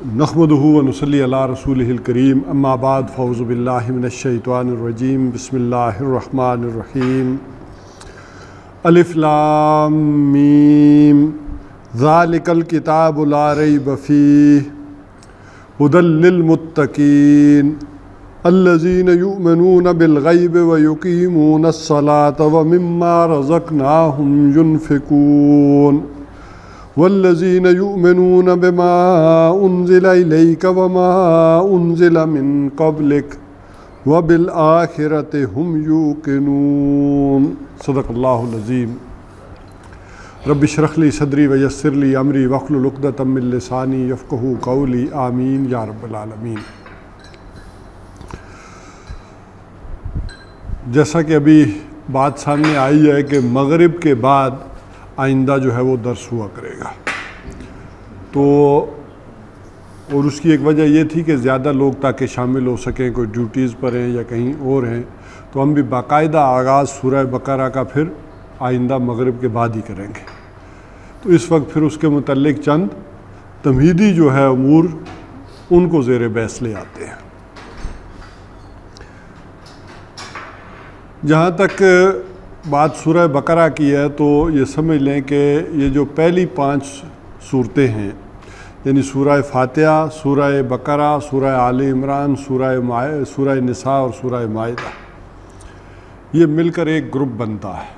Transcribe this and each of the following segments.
नहमदुहु व नुसल्ली अला रसूलिहिल करीम अम्मा बाद फ़ौज़ु बिल्लाहि मिनश शैतानिर रजीम बिस्मिल्लाहिर रहमानिर रहीम अलिफ लाम मीम ज़ालिकल किताबु ला रैब फ़ीह हुदल लिल मुत्तक़ीन अल्लज़ीना युमिनूना बिल ग़ैबि व युक़ीमूनस सलाता व मिम्मा रज़क़नाहुम युनफ़िक़ून वल्लज़ीना युमिनूना बिमा उन्ज़िला इलैका व मा उन्ज़िला मिन क़ब्लिक व बिल आखिरति हुम यूक़िनून। सदक़ल्लाहुल अज़ीम। रब्बि इश्रह ली सदरी व यस्सिर ली अमरी वहलुल उक़दतम मिन लिसानी यफ़क़हू क़ौली आमीन या रब्बल आलमीन। जैसा कि अभी बात सामने आई है कि मग़रिब के बाद आइंदा जो है वो दर्स हुआ करेगा, तो और उसकी एक वजह ये थी कि ज़्यादा लोग ताकि शामिल हो सकें, कोई ड्यूटीज़ पर हैं या कहीं और हैं, तो हम भी बाकायदा आगाज़ सूरह बकरा का फिर आइंदा मग़रिब के बाद ही करेंगे। तो इस वक्त फिर उसके मुतल्लिक़ चंद तमहीदी जो है अमूर उनको ज़ेर बहस ले आते हैं। जहाँ तक बात सूरह बकरा की है तो ये समझ लें कि ये जो पहली 5 सूरतें हैं, यानी सूरह फातिहा, सूरह बकरा, सूरह आले इमरान, सूरह निसा और सूरह माइदा, ये मिलकर एक ग्रुप बनता है।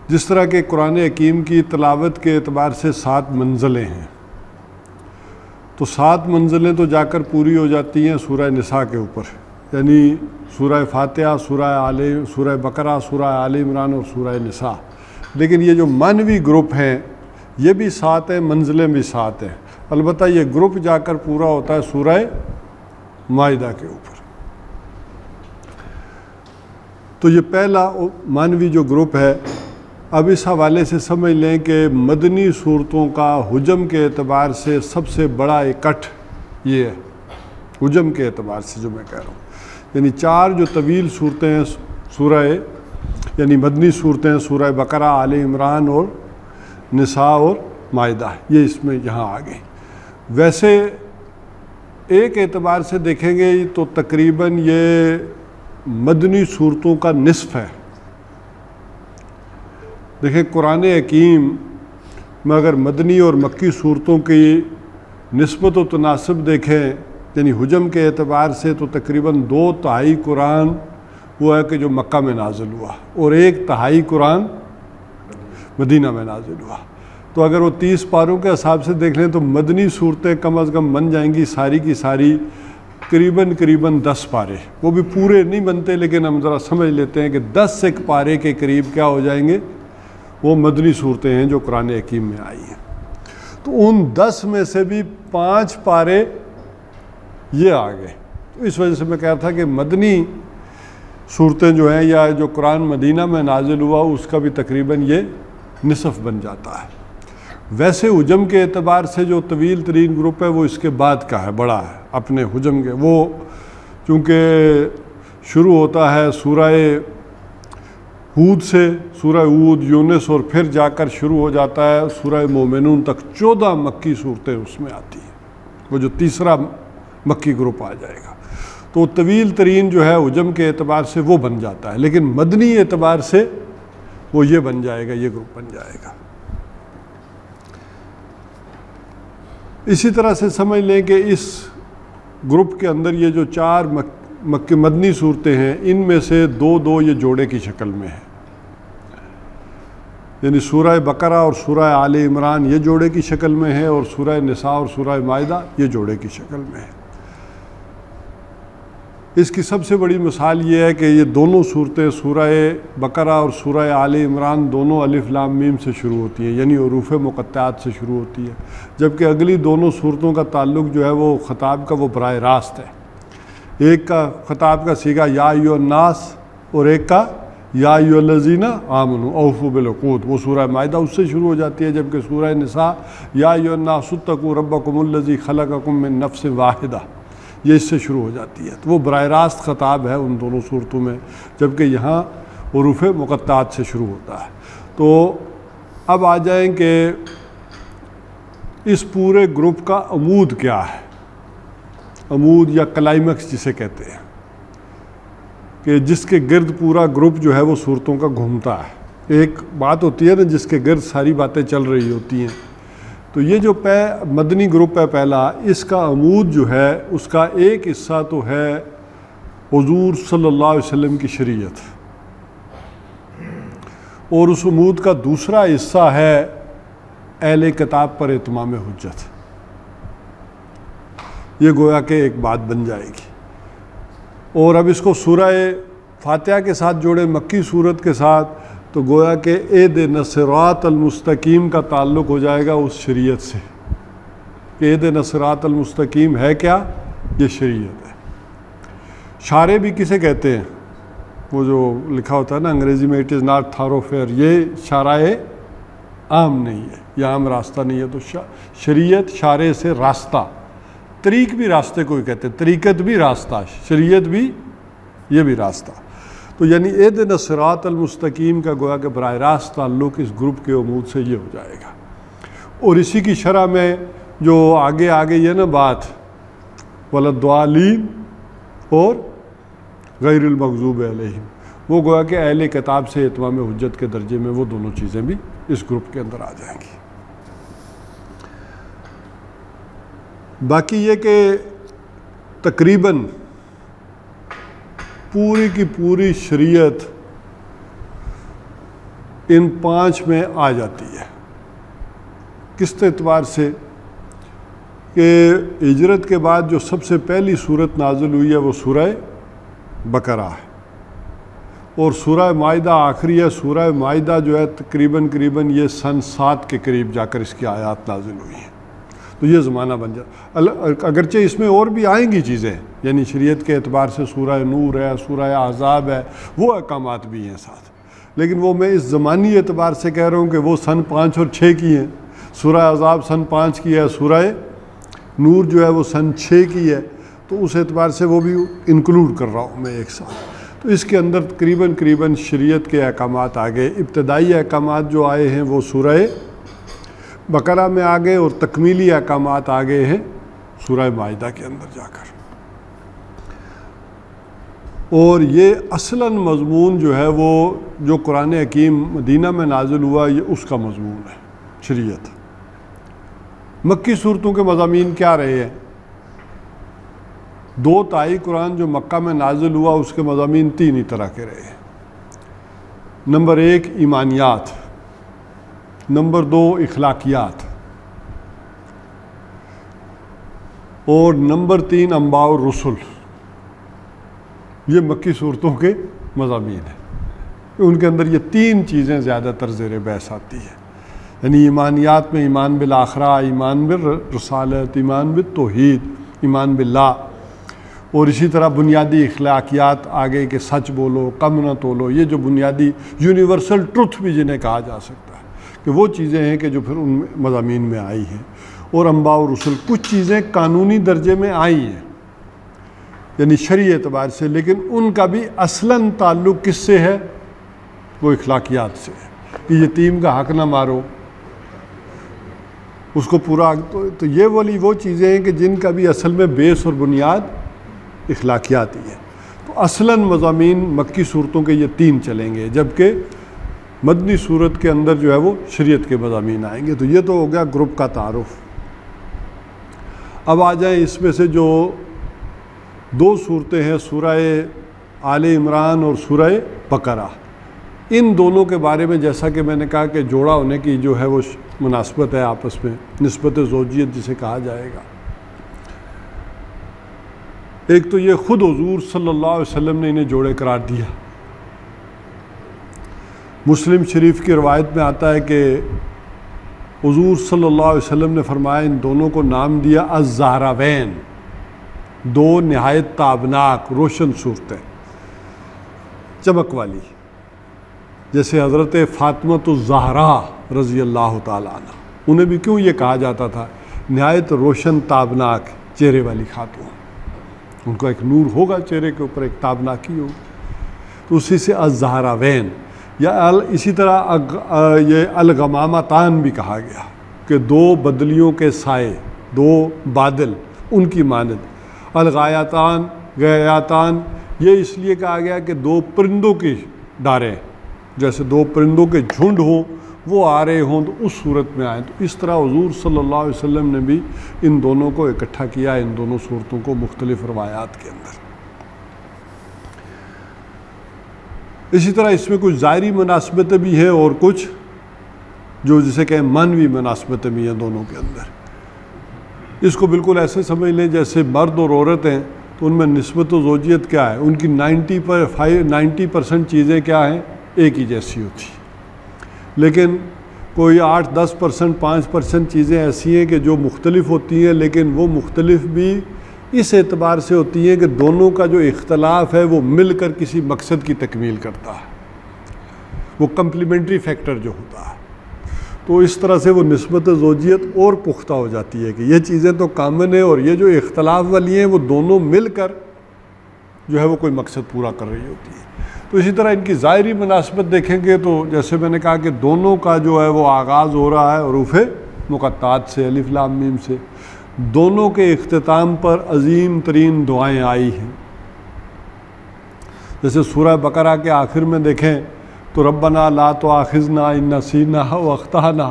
जिस तरह के कुरान हकीम की तिलावत के एतबार से 7 मंज़िलें हैं, तो 7 मंज़िलें तो जाकर पूरी हो जाती हैं सूरह निसा के ऊपर, यानी सूरह फातिहा, सूरह बकरा, सूरह आले इमरान और सूरह निसा। लेकिन ये जो मानवी ग्रुप हैं ये भी 7 हैं, मंजिलें भी 7 हैं। अलबत्ता ये ग्रुप जाकर पूरा होता है सूरह माइदा के ऊपर। तो ये पहला मानवी जो ग्रुप है, अब इस हवाले से समझ लें कि मदनी सूरतों का हुजम के एतबार से सबसे बड़ा इकट्ठ ये है। हुजम के एतबार से जो मैं कह रहा हूँ, यानी 4 जो तवील सूरतें हैं सूरह यानी मदनी सूरतें हैं, सूरह बकरा, आले इमरान और निसा और माइदा, ये इसमें यहाँ आ गई। वैसे एक एतबार से देखेंगे तो तकरीबन ये मदनी सूरतों का निस्फ़ है। देखें कुरान हकीम में अगर मदनी और मक्की सूरतों की निस्बत व तनासब देखें, यानी हुजम के एतबार से, तो तकरीबन 2/3 कुरान वो है कि जो मक्का में नाजिल हुआ और 1/3 कुरान मदीना में नाजिल हुआ। तो अगर वो 30 पारों के हिसाब से देख लें तो मदनी सूरतें कम अज़ कम बन जाएंगी सारी की सारी करीबन 10 पारे। वो भी पूरे नहीं बनते, लेकिन हम ज़रा समझ लेते हैं कि 10 एक पारे के करीब क्या हो जाएंगे, वो मदनी सूरतें हैं जो कुरान हकीम में आई हैं। तो उन 10 में से भी 5 पारे ये आ गए। तो इस वजह से मैं कह रहा था कि मदनी सूरतें जो हैं या जो कुरान मदीना में नाजिल हुआ उसका भी तकरीबन ये निसफ़ बन जाता है। वैसे हुजम के एतबार से जो तवील तरीन ग्रुप है वो इसके बाद का है, बड़ा है अपने हुजम के। वो चूँकि शुरू होता है सूरह हूद से, सूरह हूद, यूनुस और फिर जाकर शुरू हो जाता है सूरह मोमिनून तक। 14 मक्की सूरतें उसमें आती हैं, वो जो तीसरा मक्की ग्रुप आ जाएगा। तो तवील तरीन जो है हुजम के एतबार से वो बन जाता है, लेकिन मदनी एतबार से वो ये बन जाएगा, ये ग्रुप बन जाएगा। इसी तरह से समझ लें कि इस ग्रुप के अंदर ये जो 4 मक्की मदनी सूरतें हैं, इनमें से 2-2 ये जोड़े की शक्ल में है, यानी सूरह बकरा और सूरह आले इमरान ये जोड़े की शक्ल में है और सूरह निसा और सूरह माइदा ये जोड़े की शक्ल में है। इसकी सबसे बड़ी मिसाल ये है कि ये दोनों सूरतें सूरह बकरा और सूरह आले इमरान दोनों अलिफ लाम मीम से शुरू होती हैं, यानी हुरूफ मुक़त्तआत से शुरू होती है, जबकि अगली दोनों सूरतों का ताल्लुक़ जो है वो ख़ताब का वो बराह रास्त है। एक का ख़ताब का सीगा या अय्युहन्नास और एक का या अय्युहल्लज़ीना आमनू औफ़ू बिल-उक़ूद, वो सूरह माइदा उससे शुरू हो जाती है, जबकि सूरह निसा या अय्युहन्नास इत्तक़ू रब्बकुमुल्लज़ी ख़लक़कुम मिन नफ़्सिन वाहिदा ये इससे शुरू हो जाती है। तो वो बराह रास्त ख़ताब है उन दोनों सूरतों में, जबकि यहाँ हुरूफ मुक़त्तआत से शुरू होता है। तो अब आ जाएँ कि इस पूरे ग्रुप का अमूद क्या है, अमूद या क्लाइमैक्स जिसे कहते हैं, कि जिसके गिर्द पूरा ग्रुप जो है वो सूरतों का घूमता है। एक बात होती है ना जिसके गिर्द सारी बातें चल रही होती हैं, तो ये जो मदनी ग्रुप है पहला, इसका अमूद जो है उसका एक हिस्सा तो है हुजूर सल्लल्लाहु अलैहि वसल्लम की शरीयत, और उस अमूद का दूसरा हिस्सा है अहले किताब पर इत्माम हुज्जत। ये गोया के एक बात बन जाएगी। और अब इसको सूरह फातिहा के साथ जोड़े, मक्की सूरत के साथ, तो गोया के एहदिना सिरातल मुस्तकीम का ताल्लुक़ हो जाएगा उस शरीयत से। एहदिना सिरातल मुस्तकीम है क्या? ये शरीयत है। शारे भी किसे कहते हैं? वो जो लिखा होता है ना अंग्रेज़ी में, इट इज़ नॉट थारोफेयर, ये शाराए आम नहीं है, ये आम रास्ता नहीं है। तो शरीयत शारे से रास्ता, तरीक भी रास्ते को ही कहते हैं, तरीक़त भी रास्ता, शरीयत भी, ये भी रास्ता। तो यानी एहदिना सिरातल मुस्तकीम का गोया के बराह रास्त ताल्लुक़ इस ग्रुप के अमूद से ये हो जाएगा। और इसी की शरह में जो आगे आगे ये ना बात, वलद्दालीन और गैरुल मग़ज़ूब अलैहिम, वो गोया के अहले किताब से इत्माम हुज्जत के दर्जे में वो दोनों चीज़ें भी इस ग्रुप के अंदर आ जाएंगी। बाकी ये कि तकरीबन पूरी की पूरी शरीयत इन 5 में आ जाती है। किस एतबार से कि हिजरत के बाद जो सबसे पहली सूरत नाज़िल हुई है वो सूरह बकरा है, और सूरह माइदा आखिरी है। सूरह माइदा जो है तकरीबन ये सन 7 के करीब जाकर इसकी आयात नाज़िल हुई हैं। तो ये ज़माना बन जाता। अगरचे इसमें और भी आएंगी चीज़ें, यानी शरीयत के एतबार से सूरह नूर है, सूरह आज़ाब है, वो अहकामात भी हैं साथ, लेकिन वो मैं इस ज़मानी एतबार से कह रहा हूँ कि वो सन 5 और 6 की हैं। सूरह आज़ाब सन 5 की है, सूरह नूर जो है वो सन 6 की है, तो उस एतबार से वो भी इंक्लूड कर रहा हूँ मैं एक साथ। तो इसके अंदर करीबन शरीयत के अहकामात आ गए। इब्तदाई अहकामात जो आए हैं वो सूरह बकरा में आ गए, और तकमीली अहकामात आ गए हैं सूरह माइदा के अंदर जाकर। और ये असलन मज़मून जो है वो जो कुरान हकीम मदीना में नाज़िल हुआ, ये उसका मज़मून है शरीयत। मक्की सूरतों के मज़ामीन क्या रहे हैं? 2 ताई कुरान जो मक्का में नाज़िल हुआ उसके मज़ामीन 3 ही तरह के रहे हैं। नंबर 1 ईमानियात, नंबर 2 इखलाकियात, और नंबर 3 अंबा और रसूल। ये मक्की सूरतों के मज़ामीन हैं। उनके अंदर ये 3 चीज़ें ज़्यादातर ज़ेर बहस आती है। यानी ईमानियात में ईमान बिल आखिरा, ईमान बिल रसालत, ईमान बिल तौहीद, ईमान बिल्लाह, और इसी तरह बुनियादी इखलाकियात आगे के सच बोलो, कम न तोलो, ये जो बुनियादी यूनिवर्सल ट्रुथ भी जिन्हें कहा जा सकता है, कि वो चीज़ें हैं कि जो फिर उन मज़ामीन में आई हैं। और अंबा और रसूल, कुछ चीज़ें कानूनी दर्जे में आई हैं यानी शरई एतबार से, लेकिन उनका भी असलन ताल्लुक़ किससे है? वो इखलाकियात से है कि यतीम का हक़ ना मारो, उसको पूरा। तो ये वाली वो चीज़ें हैं कि जिनका भी असल में बेस और बुनियाद इखलाकियात ही है। तो असलन मज़ामीन मक्की सूरतों के ये 3 चलेंगे, जबकि मदनी सूरत के अंदर जो है वो शरीयत के मज़ामीन आएंगे। तो ये तो हो गया ग्रुप का तारुफ। अब आ जाए इसमें से जो 2 सूरतें हैं, सूरह आले इमरान और सूरह बकरा। इन दोनों के बारे में जैसा कि मैंने कहा कि जोड़ा होने की जो है वो मुनासबत है आपस में, निस्बत ज़ौजियत जिसे कहा जाएगा। एक तो ये ख़ुद हुज़ूर सल्लल्लाहु अलैहि वसल्लम ने इन्हें जोड़े करार दिया। मुस्लिम शरीफ की रवायत में आता है कि हुज़ूर सल्लल्लाहु अलैहि वसल्लम ने फरमाया, इन दोनों को नाम दिया अज़्ज़हरावैन, 2 नहायत ताबनाक रोशन सूरतें, चमक वाली। जैसे हज़रत फ़ातिमा रज़ी अल्लाह ताला अन्हा, उन्हें भी क्यों ये कहा जाता था नहायत रोशन ताबनाक चेहरे वाली खातून, उनका एक नूर होगा चेहरे के ऊपर, एक ताबनाकी होगी, तो उसी से अज़्ज़हरावैन। या इसी तरह ये अलगमामतान भी कहा गया कि दो बदलियों के साए, दो बादल उनकी मानद। अलगायातान गयातान ये इसलिए कहा गया कि दो परिंदों की डारें, जैसे दो परिंदों के झुंड हों वो आ रहे हों तो उस सूरत में आए। तो इस तरह हुजूर सल्लल्लाहु अलैहि वसल्लम ने भी इन दोनों को इकट्ठा किया, इन दोनों सूरतों को मुख्तलिफ रवायात के अंदर। इसी तरह इसमें कुछ ज़ाहिरी मुनासिबतें भी हैं और कुछ जो जिसे कहें मानवी मुनासिबतें भी हैं दोनों के अंदर। इसको बिल्कुल ऐसे समझ लें जैसे मर्द और औरत हैं तो उनमें निस्बत व ज़ौजियत क्या है, उनकी 90% चीज़ें क्या हैं, एक ही जैसी होती, लेकिन कोई 8-10%, 5% चीज़ें ऐसी हैं कि जो मुख्तलिफ होती हैं, लेकिन वो मुख्तलिफ भी इस एतबार से होती हैं कि दोनों का जो इख्तलाफ है वो मिलकर किसी मकसद की तकमील करता है, वो कम्प्लीमेंट्री फैक्टर जो होता है। तो इस तरह से वो निस्बत ज़ौजियत और पुख्ता हो जाती है कि ये चीज़ें तो कामन है और ये जो इख्तलाफ वाली हैं वो दोनों मिलकर जो है वो कोई मकसद पूरा कर रही होती है। तो इसी तरह इनकी ज़ाहिरी मुनासिबत देखेंगे तो जैसे मैंने कहा कि दोनों का जो है वो आगाज़ हो रहा है हरूफ़ मुक़त्तात से, अलिफ लाम मीम से। दोनों के इख्तिताम पर अजीम तरीन दुआएँ आई हैं। जैसे सूरह बकरा के आखिर में देखें तो रब्बना ला तुआखिज़ना इन नसीना व अख्ताना,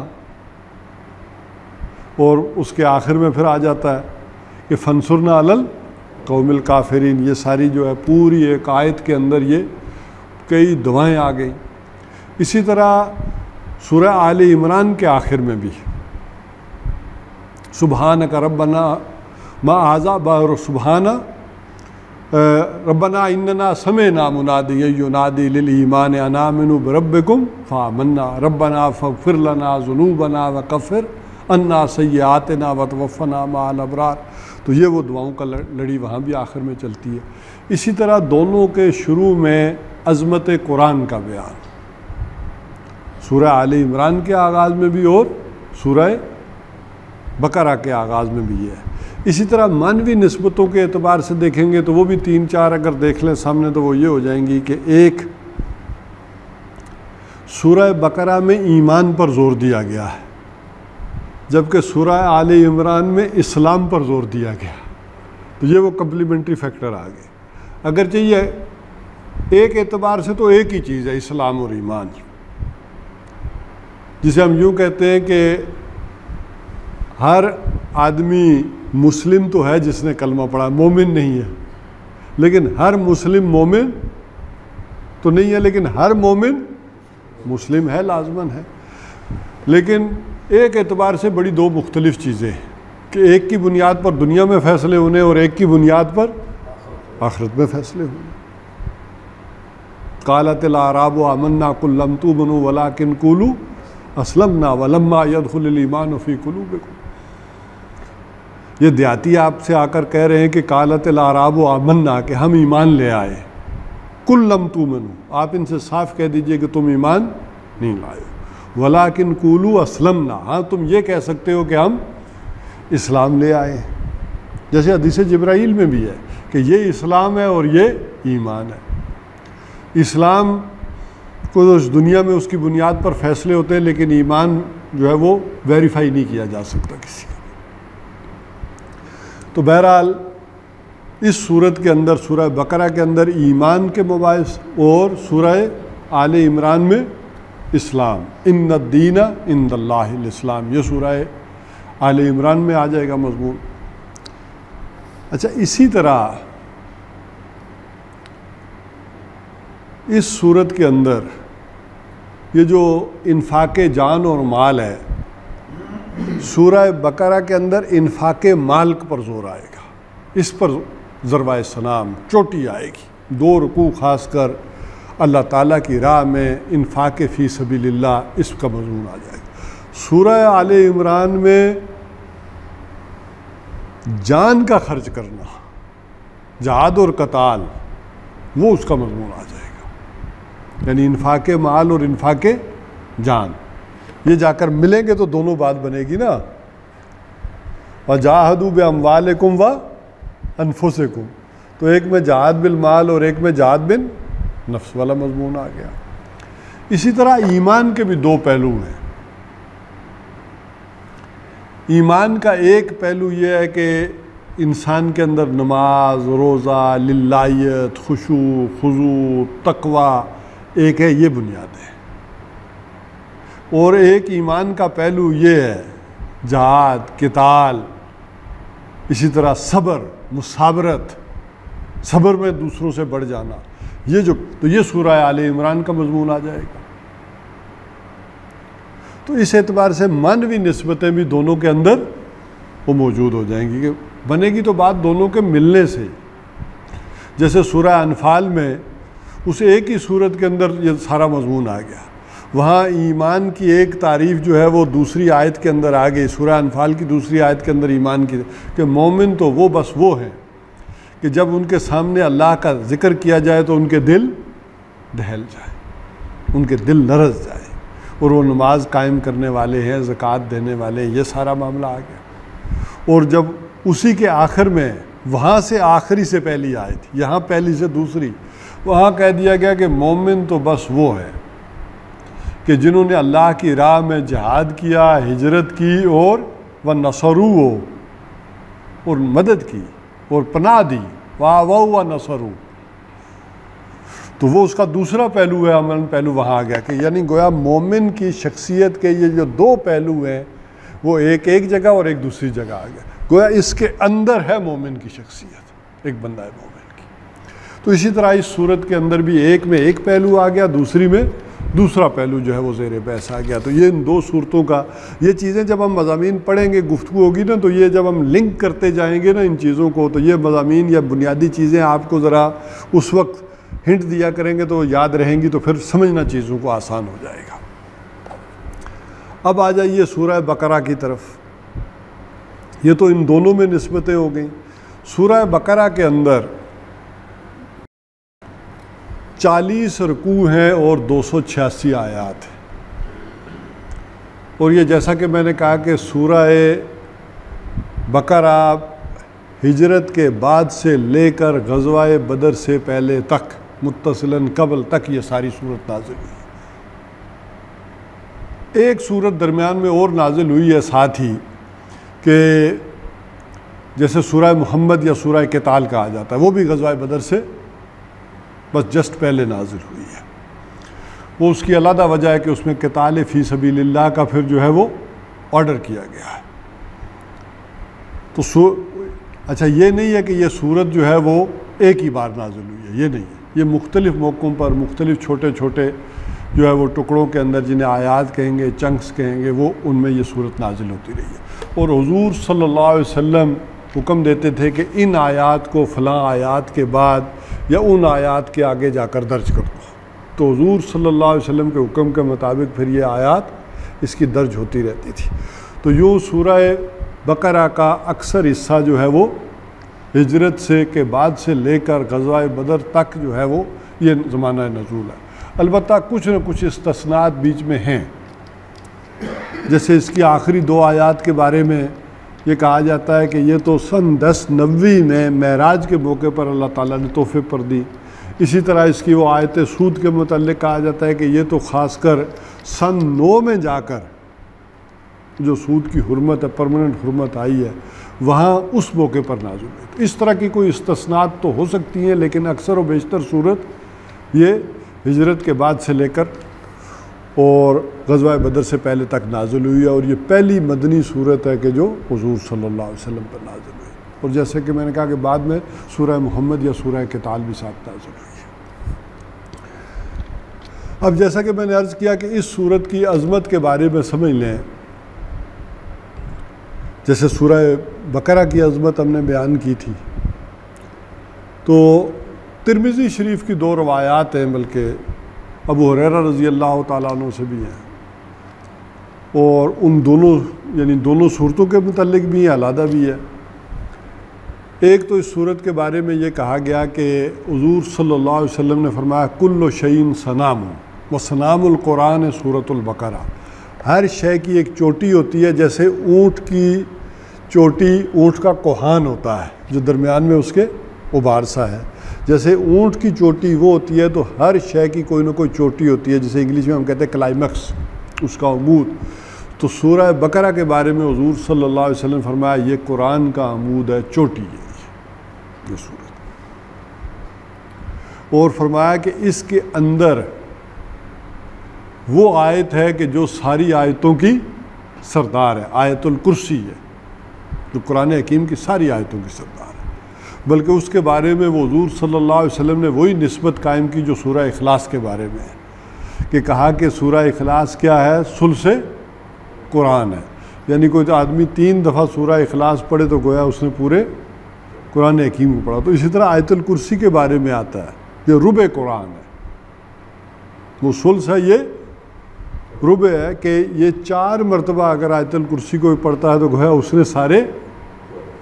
और उसके आखिर में फिर आ जाता है कि फंसुरना अलल कौमिल काफिरीन। ये सारी जो है पूरी एक आयत के अंदर ये कई दुआएं आ गई। इसी तरह सूरह आले इमरान के आखिर में भी सुबहानक रब्बना मा आज़ा ब सुबहाना रब्बना इन्नना समेना मुनादी युनादी लिल ईमान अना आमिनू बिरब्बिकुम फामन्ना रब्बना फग़फिर लना ज़ुनूबना व कफ़िर अन्ना सय्यातिना व तवफ़्फ़ना मअल अबरार। तो ये वो दुआओं का लड़ी वहाँ भी आखिर में चलती है। इसी तरह दोनों के शुरू में अज़मत कुरान का बयान सूरह आले इमरान के आगाज़ में भी और सूरह बकरा के आगाज़ में भी है। इसी तरह मानवी निस्बतों के एतबार से देखेंगे तो वो भी 3-4 अगर देख लें सामने तो वो ये हो जाएंगी कि एक, सूरह बकरा में ईमान पर जोर दिया गया है जबकि सूरह आले इमरान में इस्लाम पर जोर दिया गया। तो ये वो कम्प्लीमेंट्री फैक्टर आ गए। अगर चाहिए एक एतबार से तो एक ही चीज़ है इस्लाम और ईमान, जिसे हम यूँ कहते हैं कि हर आदमी मुस्लिम तो है जिसने कलमा पढ़ा, मोमिन नहीं है, लेकिन हर मुस्लिम मोमिन तो नहीं है, लेकिन हर मोमिन मुस्लिम है, लाजमन है। लेकिन एक एतबार से बड़ी दो मुख्तलिफ चीज़ें हैं कि एक की बुनियाद पर दुनिया में फ़ैसले होने और एक की बुनियाद पर आखिरत में फ़ैसले होने। क़ालतिल आराबु आमन्ना कुल लम तुमनु वलाकिन कुलू असलमना वलम्मा यदखुलिल ईमानु फ़ी कुलूबिकुम। ये देहाती आपसे आकर कह रहे हैं कि क़ालतिल आराबु आमन्ना, कि हम ईमान ले आए, कुल लम तुमनु, आप इनसे साफ कह दीजिए कि तुम ईमान नहीं लाए, वलाकिन कुलू असलमना, हाँ तुम ये कह सकते हो कि हम इस्लाम ले आए। जैसे हदीस जिब्राइल में भी है कि ये इस्लाम है और ये ईमान है। इस्लाम को उस दुनिया में उसकी बुनियाद पर फैसले होते हैं, लेकिन ईमान जो है वो वेरीफाई नहीं किया जा सकता किसी का। तो बहरहाल इस सूरत के अंदर, सूरह बकरा के अंदर ईमान के मबाइस और सूरह आले इमरान में इस्लाम, इन्ना दीना इंदल्लाहिल इस्लाम, ये सूरह आले इमरान में आ जाएगा मज़मून। अच्छा, इसी तरह इस सूरत के अंदर ये जो इन्फाक़े जान और माल है, सूरह बकरा के अंदर इन्फाक़े माल पर जोर आएगा, इस पर ज़रवाए सलाम चोटी आएगी। 2 रुकू ख़ासकर अल्लाह ताला की राह में इन्फाक़े फ़ी सबीलिल्लाह, इसका मज़मून आ जाएगा। सूरह आले इमरान में जान का खर्च करना, जहाद और कताल, वो उसका मज़मून आ जाएगा। यानी इन्फाक़े माल और इन्फाक़े जान ये जाकर मिलेंगे तो दोनों बात बनेगी ना। वजाहदू बिअम्वालिकुम व अनफुसिकुम, तो एक में जहाद बिल माल और एक में जहाद बिन नफ्स वाला मजमून आ गया। इसी तरह ईमान के भी 2 पहलू हैं। ईमान का एक पहलू ये है कि इंसान के अंदर नमाज, रोज़ा, लिल्लाहियत, खुशू, खुजू, तकवा एक है, ये बुनियाद है। और एक ईमान का पहलू ये है जहाद, किताल, इसी तरह सब्र, मुसाबरत, सब्र में दूसरों से बढ़ जाना, ये जो, तो ये सूरह आले इमरान का मजमून आ जाएगा। तो इस एतबार से मानवी निस्बतें भी दोनों के अंदर वो मौजूद हो जाएंगी कि बनेगी तो बात दोनों के मिलने से। जैसे सूरह अनफाल में उस एक ही सूरत के अंदर ये सारा मजमून आ गया, वहाँ ईमान की एक तारीफ़ जो है वो दूसरी आयत के अंदर आ गई। सूरह अनफाल की दूसरी आयत के अंदर ईमान की कि मोमिन तो वो बस वो हैं कि जब उनके सामने अल्लाह का ज़िक्र किया जाए तो उनके दिल दहल जाए, उनके दिल लरज़ जाए, और वो नमाज कायम करने वाले हैं, ज़कात देने वाले हैं, ये सारा मामला आ गया। और जब उसी के आखिर में, वहाँ से आखिरी से पहली आयत, यहाँ पहली से दूसरी, वहाँ कह दिया गया कि मोमिन तो बस वो है कि जिन्होंने अल्लाह की राह में जिहाद किया, हिजरत की, और वह नसरू हो, और मदद की और पनाह दी, वाह व नसरू, तो वो उसका दूसरा पहलू है, अमल पहलू वहाँ आ गया कि यानी गोया मोमिन की शख्सियत के ये जो दो पहलू हैं वो एक जगह और एक दूसरी जगह आ गया। गोया इसके अंदर है मोमिन की शख्सियत, एक बंदा है मोमिन की। तो इसी तरह इस सूरत के अंदर भी एक में एक पहलू आ गया, दूसरी में दूसरा पहलू जो है वो ज़ेर बहस आ गया। तो ये इन दो सूरतों का, ये चीज़ें जब हम मज़ामीन पढ़ेंगे, गुफ्तगू होगी ना, तो ये जब हम लिंक करते जाएंगे ना इन चीज़ों को, तो ये मज़ामीन या बुनियादी चीज़ें आपको ज़रा उस वक्त हिंट दिया करेंगे तो याद रहेंगी, तो फिर समझना चीज़ों को आसान हो जाएगा। अब आ जाइए सूरह बकरा की तरफ। ये तो इन दोनों में निस्बतें हो गई। सूरह बकरा के अंदर 40 रुकू हैं और 286 आयात हैं। और ये जैसा कि मैंने कहा कि सूरह बकरा हिजरत के बाद से लेकर ग़ज़वा बदर से पहले तक, मुत्तसिलन कबल तक ये सारी सूरत नाजिल हुई। एक सूरत दरमियान में और नाजिल हुई है साथ ही, कि जैसे सूरह मुहम्मद या सूरह क़िताल कहा जाता है, वो भी ग़ज़वा बदर से बस जस्ट पहले नाजिल हुई है। वो उसकी अलग वजह है कि उसमें क़िताल फ़ी सबीलिल्लाह का फिर जो है वो ऑर्डर किया गया है। तो अच्छा, ये नहीं है कि ये सूरत जो है वो एक ही बार नाजिल हुई है, ये नहीं है। ये मुख्तलिफ़ मौक़ों पर मुख्तलिफ़ छोटे छोटे जो है वो टुकड़ों के अंदर, जिन्हें आयात कहेंगे, चंक्स कहेंगे, वो उनमें ये सूरत नाजिल होती रही है। और हुज़ूर सल्लल्लाहु अलैहि वसल्लम हुक्म देते थे कि इन आयात को फ़लाँ आयात के बाद या उन आयात के आगे जाकर दर्ज कर दो। तो हुज़ूर सल्लल्लाहु अलैहि वसल्लम के हुक्म के मुताबिक फिर ये आयात इसकी दर्ज होती रहती थी। तो यूँ सूरह बकरा का अक्सर हिस्सा जो है वो हिजरत से के बाद से लेकर ग़ज़वा बदर तक जो है वो ये ज़माना नज़ूल है। अलबत्ता कुछ न कुछ इस्तस्नात बीच में हैं। जैसे इसकी आखिरी 2 आयात के बारे में ये कहा जाता है कि ये तो सन 1090 में मेराज के मौके पर अल्लाह ताला ने तोहफ़े पर दी। इसी तरह इसकी वो आयत सूद के मुतल्लिक़ कहा जाता है कि ये तो ख़ासकर सन 9 में जाकर जो सूद की हुर्मत है, परमानेंट हुर्मत आई है, वहाँ उस मौके पर नाज़िल हुई। तो इस तरह की कोई इस्तस्नात तो हो सकती हैं, लेकिन अक्सर व बेशतर सूरत ये हिजरत के बाद से लेकर और ग़ज़वा बदर से पहले तक नाज़िल हुई है। और ये पहली मदनी सूरत है कि जो हुज़ूर सल्लल्लाहु अलैहि वसल्लम पर नाज़िल हुई। और जैसे कि मैंने कहा कि बाद में सूरह मुहम्मद या सूरह क़िताल भी साथ नाज़िल हुई है। अब जैसा कि मैंने अर्ज़ किया कि इस सूरत की अज़मत के बारे में समझ लें। जैसे सूरह बकरा की अज़मत हमने बयान की थी, तो तिरमिज़ी शरीफ की 2 रवायात हैं, बल्कि अबू हुरैरा रज़ी अल्लाह ताला अन्हु से भी हैं, और उन दोनों यानी दोनों सूरतों के मुतल्लिक़ भी हैं, अलहदा भी है। एक तो इस सूरत के बारे में ये कहा गया कि हुज़ूर सल्लल्लाहु अलैहि वसल्लम ने फरमाया कुल्लु शैइन सनाम व सनामुल कुरान सूरतुल बकरा। हर शय की एक चोटी होती है, जैसे ऊँट की चोटी, ऊँट का कोहान होता है जो दरमियान में उसके उबार सा है, जैसे ऊँट की चोटी वो होती है, तो हर शय की कोई ना कोई चोटी होती है, जिसे इंग्लिश में हम कहते हैं क्लाइमैक्स, उसका अमूद। तो सूरह बकरा के बारे में हुजूर सल्लल्लाहु अलैहि वसल्लम फरमाया ये कुरान का अमूद है, चोटी है ये सूरत। और फरमाया कि इसके अंदर वो आयत है कि जो सारी आयतों की सरदार है, आयतुल कुर्सी है, जो कुरान हकीम की सारी आयतों की सरदार है। बल्कि उसके बारे में वो हुजूर सल्लल्लाहु अलैहि वसल्लम ने वही निस्बत कायम की जो सूरह इखलास के बारे में है, कि कहा कि सूरह इखलास क्या है, सुल्से कुरान है। यानी कोई तो आदमी 3 दफ़ा सूरह इखलास पढ़े तो गोया उसने पूरे कुरान हकीम को पढ़ा। तो इसी तरह आयतुल कुर्सी के बारे में आता है, ये रुबे कुरान है, वो सुल्स है, ये रुबे है कि ये 4 मरतबा अगर आयतुल कुर्सी को भी पढ़ता है तो गोया उसने सारे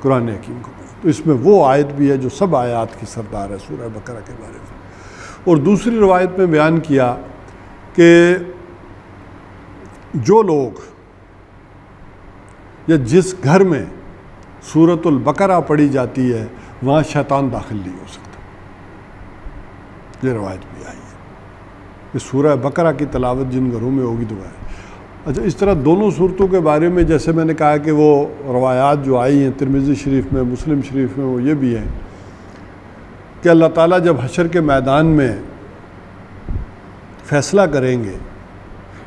कुरान हकीम को पढ़ा। तो इसमें वो आयत भी है जो सब आयात की सरदार है सूरह बकरा के बारे में। और दूसरी रवायत में बयान किया कि जो लोग या जिस घर में सूरतुल बकरा पढ़ी जाती है वहाँ शैतान दाखिल नहीं हो सकता, ये रवायत भी आई है कि सूरह बकरा की तलावत जिन घरों में होगी तो है। अच्छा, इस तरह दोनों सूरतों के बारे में जैसे मैंने कहा कि वो रवायात जो आई हैं तिरमिज़ी शरीफ में, मुस्लिम शरीफ में, वो ये भी हैं कि अल्लाह ताला जब हशर के मैदान में फ़ैसला करेंगे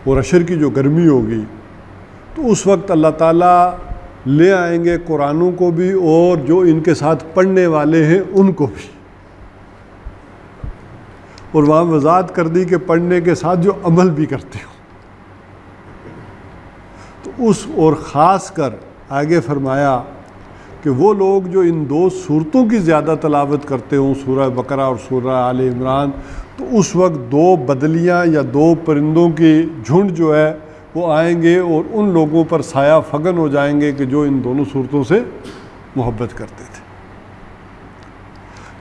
और हशर की जो गर्मी होगी तो उस वक्त अल्लाह ताला ले आएंगे कुरानों को भी और जो इनके साथ पढ़ने वाले हैं उनको भी। और वहाँ वजाहत कर दी कि पढ़ने के साथ जो अमल भी करते हो। तो उस और ख़ास कर आगे फरमाया कि वो लोग जो इन 2 सूरतों की ज़्यादा तलावत करते हों, सूरह बकरा और सूरह आले इमरान, तो उस वक्त 2 बदलियाँ या 2 परिंदों की झुंड जो है वो आएंगे और उन लोगों पर साया फगन हो जाएंगे कि जो इन दोनों सूरतों से मोहब्बत करते थे।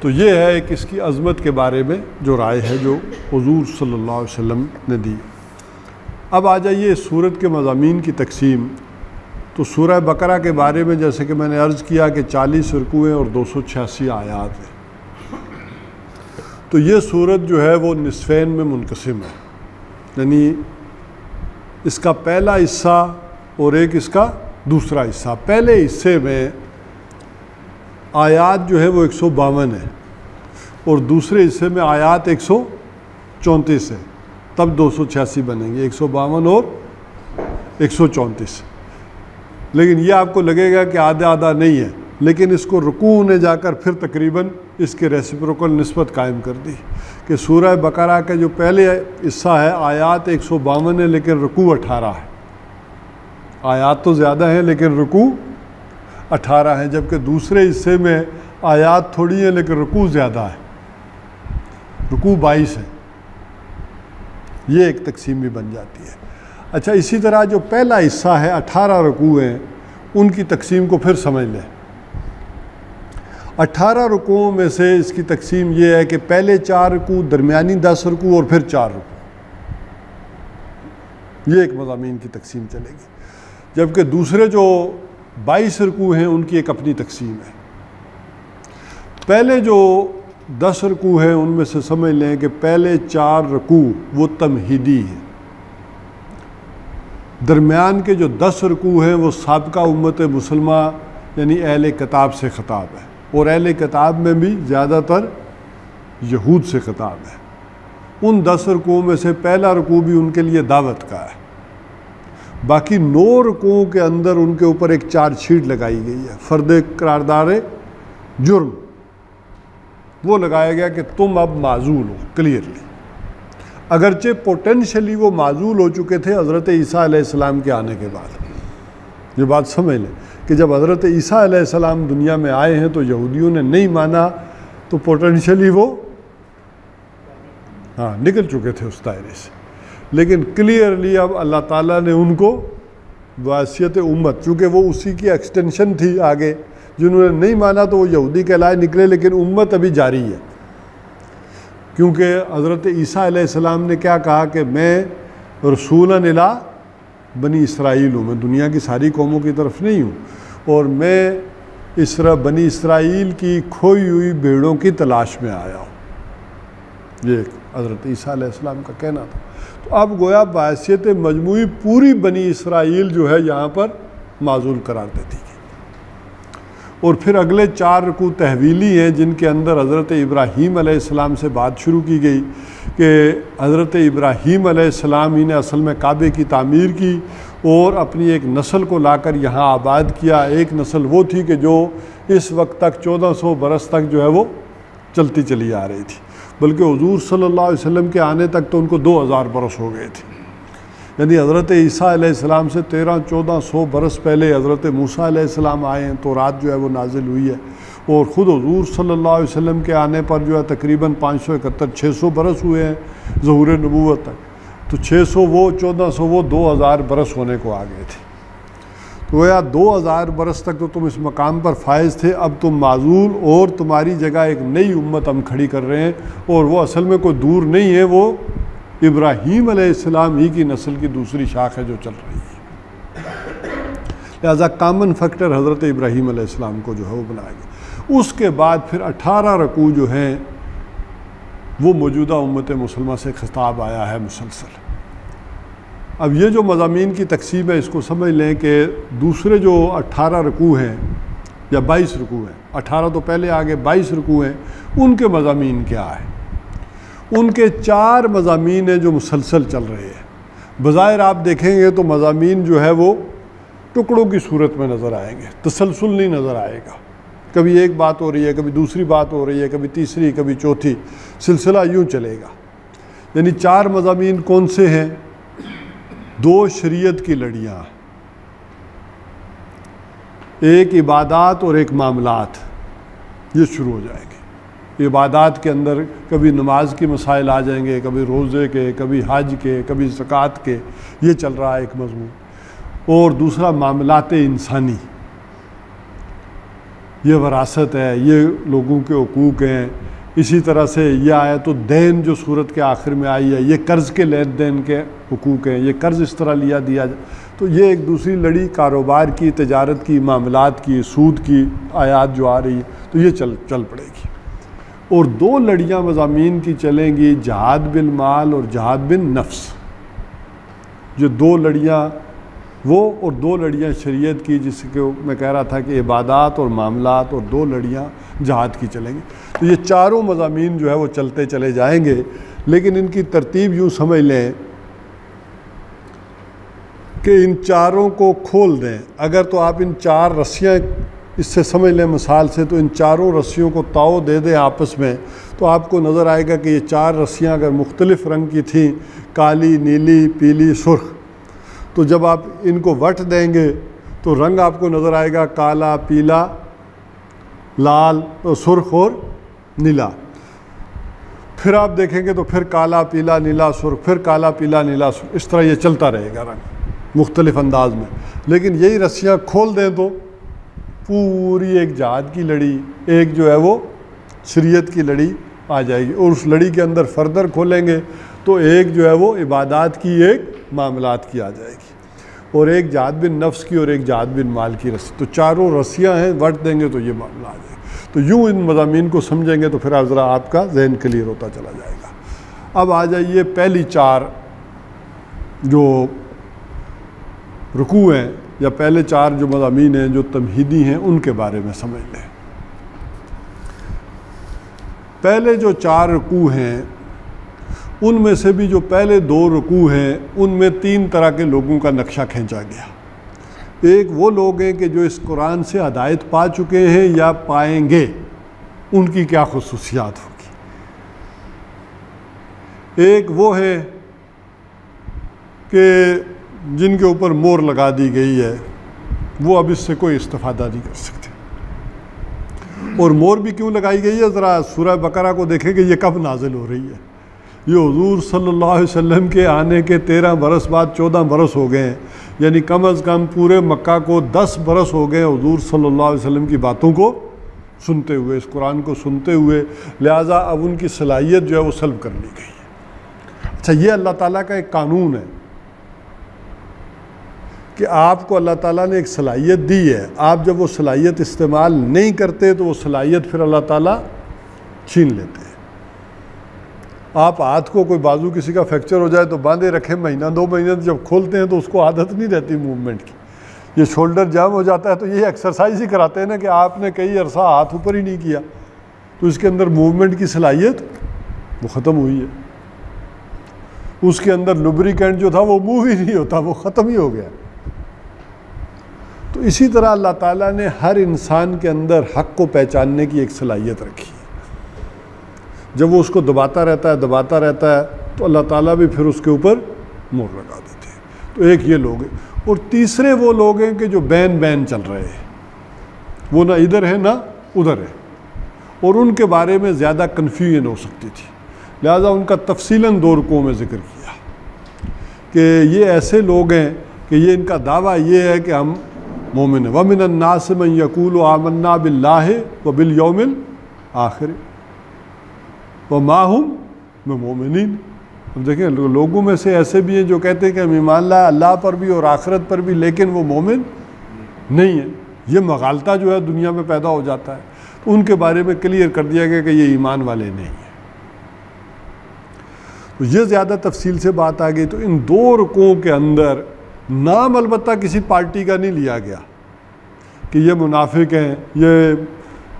तो ये है एक इसकी अज़मत के बारे में जो राय है जो हुज़ूर सल्लल्लाहु अलैहि वसल्लम ने दी। अब आ जाइए सूरत के मज़ामीन की तकसीम। तो सूरह बकरा के बारे में जैसे कि मैंने अर्ज़ किया कि 40 रुकूएँ और 286 आयात हैं। तो ये सूरत जो है वो निसफ़ैन में मुनक़सिम है, यानी इसका पहला हिस्सा और एक इसका दूसरा हिस्सा। पहले हिस्से में आयात जो है वो 152 है और दूसरे हिस्से में आयात 134 है, तब 286 बनेंगे, 152 और 134। लेकिन ये आपको लगेगा कि आधा आधा नहीं है, लेकिन इसको रुकू ने जाकर फिर तकरीबन इसके रेसिप्रोकल निस्बत कायम कर दी कि सूरह बकरा का जो पहले हिस्सा है आयात 152 है लेकिन रुकू 18 है। आयात तो ज़्यादा हैं लेकिन रुकू 18 है, जबकि दूसरे हिस्से में आयात थोड़ी है लेकिन रुकू ज़्यादा है, रुकू 22 है। ये एक तकसीम भी बन जाती है। अच्छा, इसी तरह जो पहला हिस्सा है 18 रुकू हैं, उनकी तकसीम को फिर समझ लें। 18 रुकूओं में से इसकी तकसीम ये है कि पहले 4 रुकू, दरमियानी 10 रुकू और फिर 4 रुकू। ये एक मज़ामीन की तकसीम चलेगी। जबकि दूसरे जो 22 रुकू हैं उनकी एक अपनी तकसीम है। पहले जो 10 रुकू हैं उनमें से समझ लें कि पहले 4 रुकू वो तमहीदी हैं, दरमियान के जो 10 रुकू हैं वो साबिका उम्मत मुसलमा यानी अहले किताब से ख़िताब है, और अहले किताब में भी ज़्यादातर यहूद से ख़िताब है। उन 10 रुकूओं में से पहला रुकू भी उनके लिए दावत का है। बाकी 9 रुकूओं के अंदर उनके ऊपर एक चार्जशीट लगाई गई है, फ़र्द करारदार जुर्म वो लगाया गया कि तुम अब माजूल हो क्लियरली, अगरचे पोटेंशली वो माजूल हो चुके थे हज़रत ईसा अलैहिस्सलाम के आने के बाद। ये बात समझ लें कि जब हज़रत ईसा अलैहिस्सलाम दुनिया में आए हैं तो यहूदियों ने नहीं माना, तो पोटेंशली वो निकल चुके थे उस दायरे से। लेकिन क्लियरली अब अल्लाह ताला ने उनको वासियत उम्मत, चूँकि वो उसी की एक्सटेंशन थी आगे, जिन्होंने नहीं माना तो वो यहूदी कहलाए निकले, लेकिन उम्मत अभी जारी है। क्योंकि हज़रत ईसा अलैहिस्सलाम ने क्या कहा कि मैं रसूलन इला बनी इसराइल हूँ, मैं दुनिया की सारी कौमों की तरफ नहीं हूँ, और मैं बनी इसराइल की खोई हुई भेड़ों की तलाश में आया हूँ। ये हज़रत ईसा अलैहिस्सलाम का कहना था। तो अब गोया बायसियत मजमूई पूरी बनी इसराइल जो है यहाँ पर माजूल करार देती गई। और फिर अगले 4 रुकू तहवीली हैं जिनके अंदर हज़रत इब्राहीम अलैहिस्सलाम से बात शुरू की गई कि हज़रत इब्राहीम अलैहिस्सलाम ही ने असल में काबे की तामीर की और अपनी एक नस्ल को लाकर यहाँ आबाद किया। एक नस्ल वो थी कि जो इस वक्त तक 1400 बरस तक जो है वो चलती चली आ रही थी, बल्कि हुजूर सल्लल्लाहु अलैहि वसल्लम के आने तक तो उनको 2000 बरस हो गए थे। यानी हज़रत ईसा अलैहिस्सलाम से 1300-1400 बरस पहले हज़रत मूसा अलैहिस्सलाम आए हैं, तो रात जो है वो नाजिल हुई है। और ख़ुद हुजूर सल्लल्लाहु अलैहि वसल्लम के आने पर जो है तकरीबन 571-600 बरस हुए हैं ज़हूर नबूवत तक। तो 600 वो, 1400 वो, 2000 बरस होने को आ गए थे। तो या 2000 बरस तक तो तुम इस मकाम पर फायज़ थे, अब तुम माजूल और तुम्हारी जगह एक नई उम्मत हम खड़ी कर रहे हैं, और वो असल में कोई दूर नहीं है, वो इब्राहीम अलैहिस्सलाम ही की नस्ल की दूसरी शाख है जो चल रही है। लिहाजा कामन फैक्टर हज़रत इब्राहीम अलैहिस्सलाम को जो है वो बनाया गया। उसके बाद फिर 18 रकू जो हैं वो मौजूदा उम्मत मुसलमान से खिताब आया है मुसलसल। अब ये जो मज़ामीन की तकसीम है इसको समझ लें कि दूसरे जो 18 रकू हैं या 22 रकू हैं, 18 तो पहले आगे 22 रकू हैं, उनके मज़ामीन क्या है। उनके 4 मज़ामीन हैं जो मुसलसल चल रहे हैं। बज़ाहिर आप देखेंगे तो मज़ामीन जो है वो टुकड़ों की सूरत में नज़र आएंगे, तसलसल नहीं नज़र आएगा। कभी एक बात हो रही है, कभी दूसरी बात हो रही है, कभी तीसरी, कभी चौथी, सिलसिला यूँ चलेगा। यानी 4 मज़ामीन कौन से हैं? 2 शरीयत की लड़ियाँ, एक इबादात और एक मामलात, ये शुरू हो जाएंगे। इबादात के अंदर कभी नमाज के मसाइल आ जाएंगे, कभी रोज़े के, कभी हज के, कभी ज़कात के, ये चल रहा है एक मज़मून। और दूसरा मामलात इंसानी, ये वरासत है, ये लोगों के हुकूक़ हैं। इसी तरह से ये आया तो दैन जो सूरत के आखिर में आई है, ये कर्ज़ के लेन देन के हुकूक़ हैं, ये कर्ज़ इस तरह लिया दिया जाए। तो ये एक दूसरी लड़ी कारोबार की, तजारत की, मामलात की, सूद की आयात जो आ रही है, तो ये चल पड़ेगी। और 2 लड़ियाँ मज़ामीन की चलेंगी, जहाद बिल माल और जहाद बिन नफ्स। ये 2 लड़ियाँ वो और 2 लड़ियाँ शरीयत की, जिसको मैं कह रहा था कि इबादात और मामलात, और 2 लड़ियाँ जहाद की चलेंगी। तो ये चारों मज़ामीन जो है वो चलते चले जाएंगे। लेकिन इनकी तरतीब यूँ समझ लें कि इन चारों को खोल दें। अगर तो आप इन 4 रस्सियाँ इससे समझ लें मिसाल से, तो इन चारों रस्सियों को ताव दे दें आपस में, तो आपको नज़र आएगा कि ये 4 रस्सियाँ अगर मुख्तलिफ़ रंग की थीं, काली, नीली, पीली, सुर्ख, तो जब आप इनको वट देंगे तो रंग आपको नज़र आएगा काला, पीला, लाल, सुर्ख और नीला। फिर आप देखेंगे तो फिर काला, पीला, नीला, सुर्ख, फिर काला, पीला, नीला, सुर्ख, इस तरह ये चलता रहेगा रंग मुख्तलिफ़ अंदाज में। लेकिन यही रस्सियाँ खोल दें तो पूरी एक जहाद की लड़ी, एक जो है वो शरीयत की लड़ी आ जाएगी। और उस लड़ी के अंदर फर्दर खोलेंगे तो एक जो है वो इबादात की, एक मामलात की आ जाएगी, और एक जहाद बिन नफ्स की और एक जहाद बिन माल की रस्सी। तो चारों रस्सियाँ हैं, वट देंगे तो ये मामला आ जाएगा। तो यूँ इन मज़ामीन को समझेंगे तो फिर आप ज़रा आपका जहन क्लियर होता चला जाएगा। अब आ जाइए पहली 4 जो रुकू हैं, या पहले 4 जो मज़ामीन हैं जो तमहीदी हैं, उनके बारे में समझ लें। पहले जो 4 रुकू हैं उनमें से भी जो पहले 2 रुकू हैं उनमें 3 तरह के लोगों का नक्शा खींचा गया। एक वो लोग हैं कि जो इस कुरान से हिदायत पा चुके हैं या पाएंगे, उनकी क्या खुसूसियात होगी। एक वो है कि जिनके ऊपर मोहर लगा दी गई है, वो अब इससे कोई इस्तिफादा नहीं कर सकते। और मोहर भी क्यों लगाई गई है, ज़रा सूरह बकरा को देखें कि ये कब नाजिल हो रही है। ये हुजूर सल्लल्लाहु अलैहि वसल्लम के आने के 13 बरस बाद 14 बरस हो गए हैं, यानी कम अज़ कम पूरे मक्का को 10 बरस हो गए हुजूर सल्लल्लाहु अलैहि वसल्लम की बातों को सुनते हुए, इस कुरान को सुनते हुए। लिहाजा अब उनकी सलाहियत जो है वो सल्ब कर ली गई है। अच्छा, ये अल्लाह ताला का एक कानून है कि आपको अल्लाह ताला ने एक सलाहियत दी है, आप जब वो सलाहियत इस्तेमाल नहीं करते तो वो सलाहियत फिर अल्लाह ताला छीन लेते हैं। आप हाथ को कोई बाजू किसी का फ्रैक्चर हो जाए तो बांधे रखें महीना 2 महीने, तो जब खोलते हैं तो उसको आदत नहीं रहती मूवमेंट की। ये शोल्डर जाम हो जाता है तो ये एक्सरसाइज ही कराते हैं ना कि आपने कई अरसा हाथ ऊपर ही नहीं किया, तो इसके अंदर मूवमेंट की सलाहियत वो ख़त्म हुई है। उसके अंदर लुब्रिकेंट जो था वो मूव ही नहीं होता, वो ख़त्म ही हो गया। तो इसी तरह अल्लाह ताला ने हर इंसान के अंदर हक़ को पहचानने की एक सलाहियत रखी है। जब वो उसको दबाता रहता है तो अल्लाह ताला भी फिर उसके ऊपर मोहर लगा देते हैं। तो एक ये लोग हैं, और तीसरे वो लोग हैं कि जो बैन चल रहे हैं, वो ना इधर है ना उधर है, और उनके बारे में ज़्यादा कन्फ्यूजन हो सकती थी, लिहाजा उनका तफसीलन 2 रुकों में ज़िक्र किया कि ये ऐसे लोग हैं कि ये इनका दावा ये है कि हम मोमिन हैं। वमिनन नास मन यकूलु आमन्ना बिल्लाहि व बिल यौमिल आखिर व मा हुम बिमुमिनीन। अब देखें, लोगों में से ऐसे भी हैं जो कहते हैं कि हम ईमान लाए अल्लाह पर भी और आखिरत पर भी, लेकिन वो मोमिन नहीं है। ये मगालता जो है दुनिया में पैदा हो जाता है, तो उनके बारे में क्लियर कर दिया गया कि ये ईमान वाले नहीं हैं। तो ये ज़्यादा तफसील से बात आ गई। तो इन 2 रुकों के अंदर नाम अलबत्ता किसी पार्टी का नहीं लिया गया कि ये मुनाफिक हैं, ये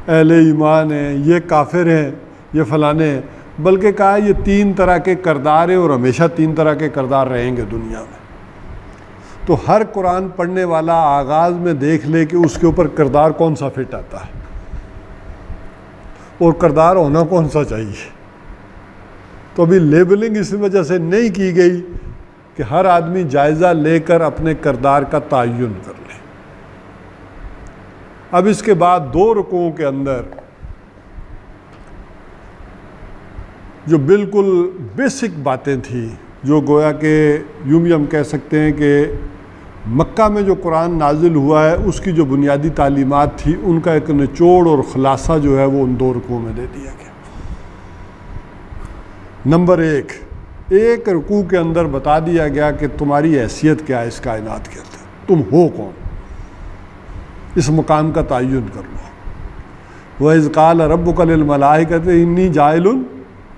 अहले ईमान हैं, ये काफिर हैं, ये फलाने हैं, बल्कि कहा ये 3 तरह के किरदार हैं और हमेशा 3 तरह के किरदार रहेंगे दुनिया में। तो हर कुरान पढ़ने वाला आगाज़ में देख ले कि उसके ऊपर किरदार कौन सा फिट आता है और किरदार होना कौन सा चाहिए। तो अभी लेबलिंग इस वजह से नहीं की गई कि हर आदमी जायज़ा लेकर अपने किरदार का तयन कर ले। अब इसके बाद 2 रुकों के अंदर जो बिल्कुल बेसिक बातें थी, जो गोया के यूं भी हम कह सकते हैं कि मक्का में जो कुरान नाजिल हुआ है उसकी जो बुनियादी तालीमात थी, उनका एक निचोड़ और ख़ुलासा जो है वो उन 2 रुकों में दे दिया गया। नंबर 1 रुकू के अंदर बता दिया गया कि तुम्हारी हैसियत क्या है इस कायनात के अंदर, तुम हो कौन, इस मकाम का तयन कर लो। वह इज़ क़ाल रब्बुका लिल मलाइकति इन्नी जाइलुन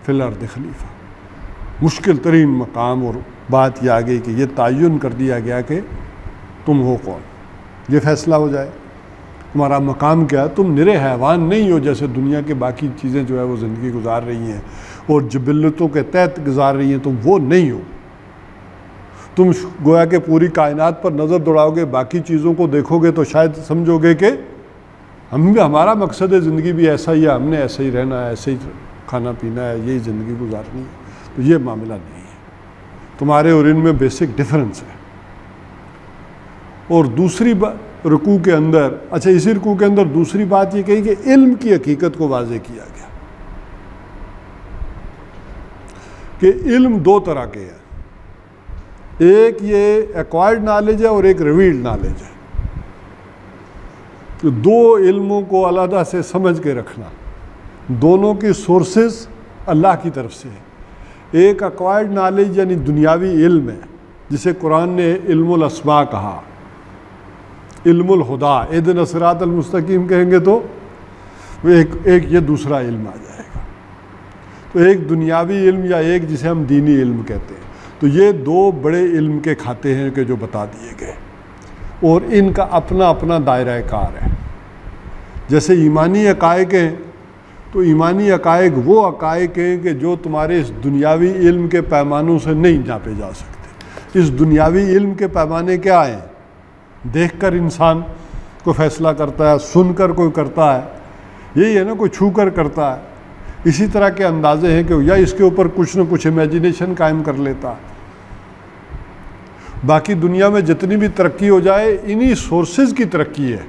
फिल अर्दि खलीफा। मुश्किल तरीन मकाम और बात यह आ गई कि ये तयन कर दिया गया कि तुम हो कौन, ये फैसला हो जाए तुम्हारा मकाम क्या है। तुम निरे हैवान नहीं हो जैसे दुनिया के बाकी चीज़ें जो है वो ज़िंदगी गुजार रही हैं और जबिल्लतों के तहत गुजार रही हैं, तुम वो नहीं हो। तुम गोया के पूरी कायनात पर नज़र दौड़ाओगे, बाकी चीज़ों को देखोगे तो शायद समझोगे कि हमारा मकसद ज़िंदगी भी ऐसा ही है, हमने ऐसे ही रहना है, ऐसे ही खाना पीना है, यही ज़िंदगी गुजारनी है। तो ये मामला नहीं है, तुम्हारे और इनमें बेसिक डिफरेंस है। और दूसरी रुकू के अंदर, अच्छा इसी रुकू के अंदर दूसरी बात ये कही कि इल्म की हकीकत को वाज़े किया गया कि इल्म 2 तरह के हैं, एक ये एक्वायर्ड नॉलेज है और एक रिवील्ड नॉलेज है। तो 2 इल्मों को अलहदा से समझ के रखना, दोनों की सोर्सेस अल्लाह की तरफ से है। एक एक्वायर्ड नॉलेज यानी दुनियावी इल्म है, जिसे कुरान ने इल्मुल अस्मा कहा, इल्मुल हुदा, इहदिना सिरातल मुस्तकीम कहेंगे तो एक ये दूसरा इल्म आ जाएगा। तो एक दुनियावी इल्म या एक जिसे हम दीनी इल्म कहते हैं। तो ये 2 बड़े इल्म के खाते हैं कि जो बता दिए गए, और इनका अपना अपना दायरा कार है। जैसे ईमानी अकायक हैं, तो ईमानी अकायक वो अकायक हैं कि जो तुम्हारे इस दुनियावी इल्म के पैमानों से नहीं नापे जा सकते। इस दुनियावी इल्म के पैमाने क्या हैं? देखकर इंसान को फैसला करता है, सुनकर कोई करता है, यही है ना, कोई छू कर करता है। इसी तरह के अंदाजे हैं कि या इसके ऊपर कुछ न कुछ इमेजिनेशन कायम कर लेता है। बाकी दुनिया में जितनी भी तरक्की हो जाए, इन्हीं सोर्सेज की तरक्की है।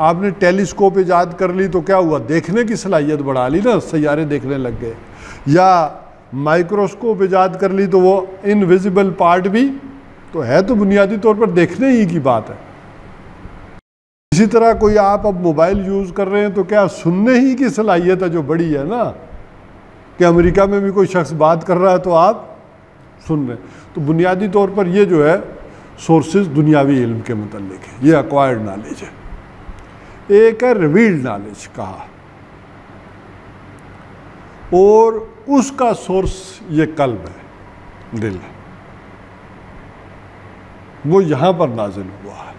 आपने टेलीस्कोप ईजाद कर ली तो क्या हुआ, देखने की सलाहियत बढ़ा ली ना, सैयारे देखने लग गए। या माइक्रोस्कोप ईजाद कर ली तो वो इनविजिबल पार्ट भी तो है, तो बुनियादी तौर पर देखने ही की बात है। इसी तरह कोई आप अब मोबाइल यूज़ कर रहे हैं तो क्या सुनने ही की सलाहियत है जो बड़ी है ना, कि अमेरिका में भी कोई शख्स बात कर रहा है तो आप सुन रहे हैं। तो बुनियादी तौर पर ये जो है सोर्सेज दुनियावी इल्म के मुतल्लिक है, ये एक्वायर्ड नॉलेज है। एक है रिवील्ड नॉलेज कहा, और उसका सोर्स ये कल्ब है, दिल है, वो यहां पर नाजिल हुआ है।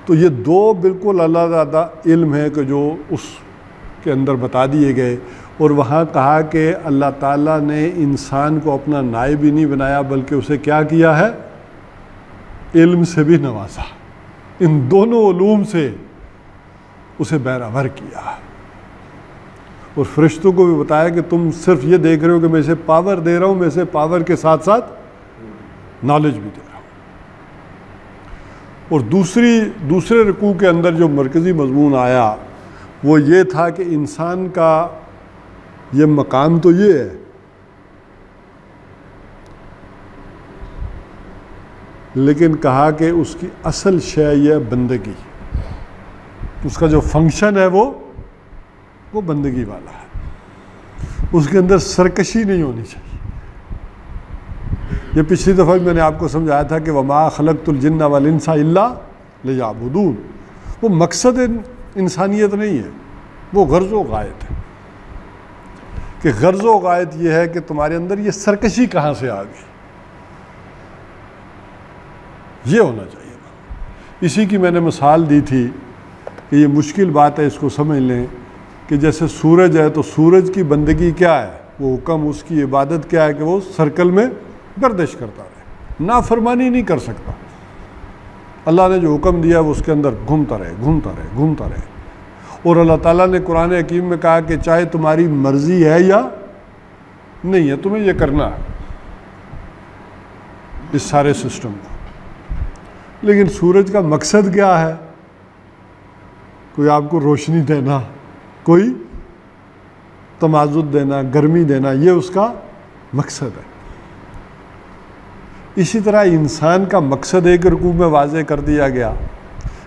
तो ये दो बिल्कुल अलग-अलग इल्म है कि जो उसके अंदर बता दिए गए। और वहाँ कहा कि अल्लाह ताला ने इंसान को अपना नायब ही नहीं बनाया बल्कि उसे क्या किया है, इल्म से भी नवाजा, इन दोनों उलूम से उसे बराबर किया है। और फरिश्तों को भी बताया कि तुम सिर्फ ये देख रहे हो कि मैं इसे पावर दे रहा हूँ, मैं इसे पावर के साथ साथ नॉलेज भी दे रहा हूँ। और दूसरे रुकू के अंदर जो मरकज़ी मजमून आया वो ये था कि इंसान का ये मकाम तो ये है, लेकिन कहा कि उसकी असल शय यह बंदगी, उसका जो फंक्शन है वो बंदगी वाला है, उसके अंदर सरकशी नहीं होनी चाहिए। ये पिछली दफ़ा भी मैंने आपको समझाया था कि वमा खलक़तुल जिन्ना वल इंसा इल्ला लियअबुदून, वो मकसद इंसानियत नहीं है, वो गर्ज़ व गायत है। कि गर्ज़ व गायत ये है कि तुम्हारे अंदर ये सरकशी कहाँ से आ गई, ये होना चाहिए। इसी की मैंने मिसाल दी थी कि ये मुश्किल बात है, इसको समझ लें कि जैसे सूरज है तो सूरज की बंदगी क्या है, वो हुक्म, उसकी इबादत क्या है कि वो सर्कल में गर्दिश करता रहे, नाफरमानी नहीं कर सकता। अल्लाह ने जो हुक्म दिया वो उसके अंदर घूमता रहे, घूमता रहे, घूमता रहे। और अल्लाह ताला ने कुरान हकीम में कहा कि चाहे तुम्हारी मर्जी है या नहीं है, तुम्हें ये करना है इस सारे सिस्टम को। लेकिन सूरज का मकसद क्या है, कोई आपको रोशनी देना, कोई तमाजुद देना, गर्मी देना, ये उसका मकसद है। इसी तरह इंसान का मकसद एक रुकू में वाज़े कर दिया गया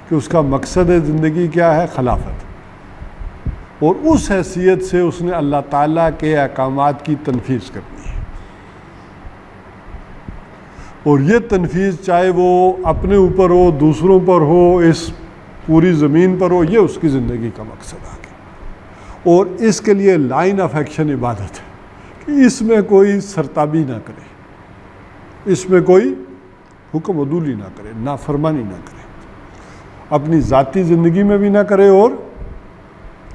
कि उसका मकसद ज़िंदगी क्या है, खिलाफत। और उस हैसियत से उसने अल्लाह ताला के अहकामात की तनफीज़ करनी है। और ये तनफीज़ चाहे वो अपने ऊपर हो, दूसरों पर हो, इस पूरी ज़मीन पर हो, ये उसकी ज़िंदगी का मकसद आ गया। और इसके लिए लाइन ऑफ एक्शन इबादत है कि इसमें कोई सरताबी ना करे, इसमें कोई हुक्म अदूली ना करे, नाफरमानी ना करे, अपनी ज़ाती ज़िंदगी में भी ना करे और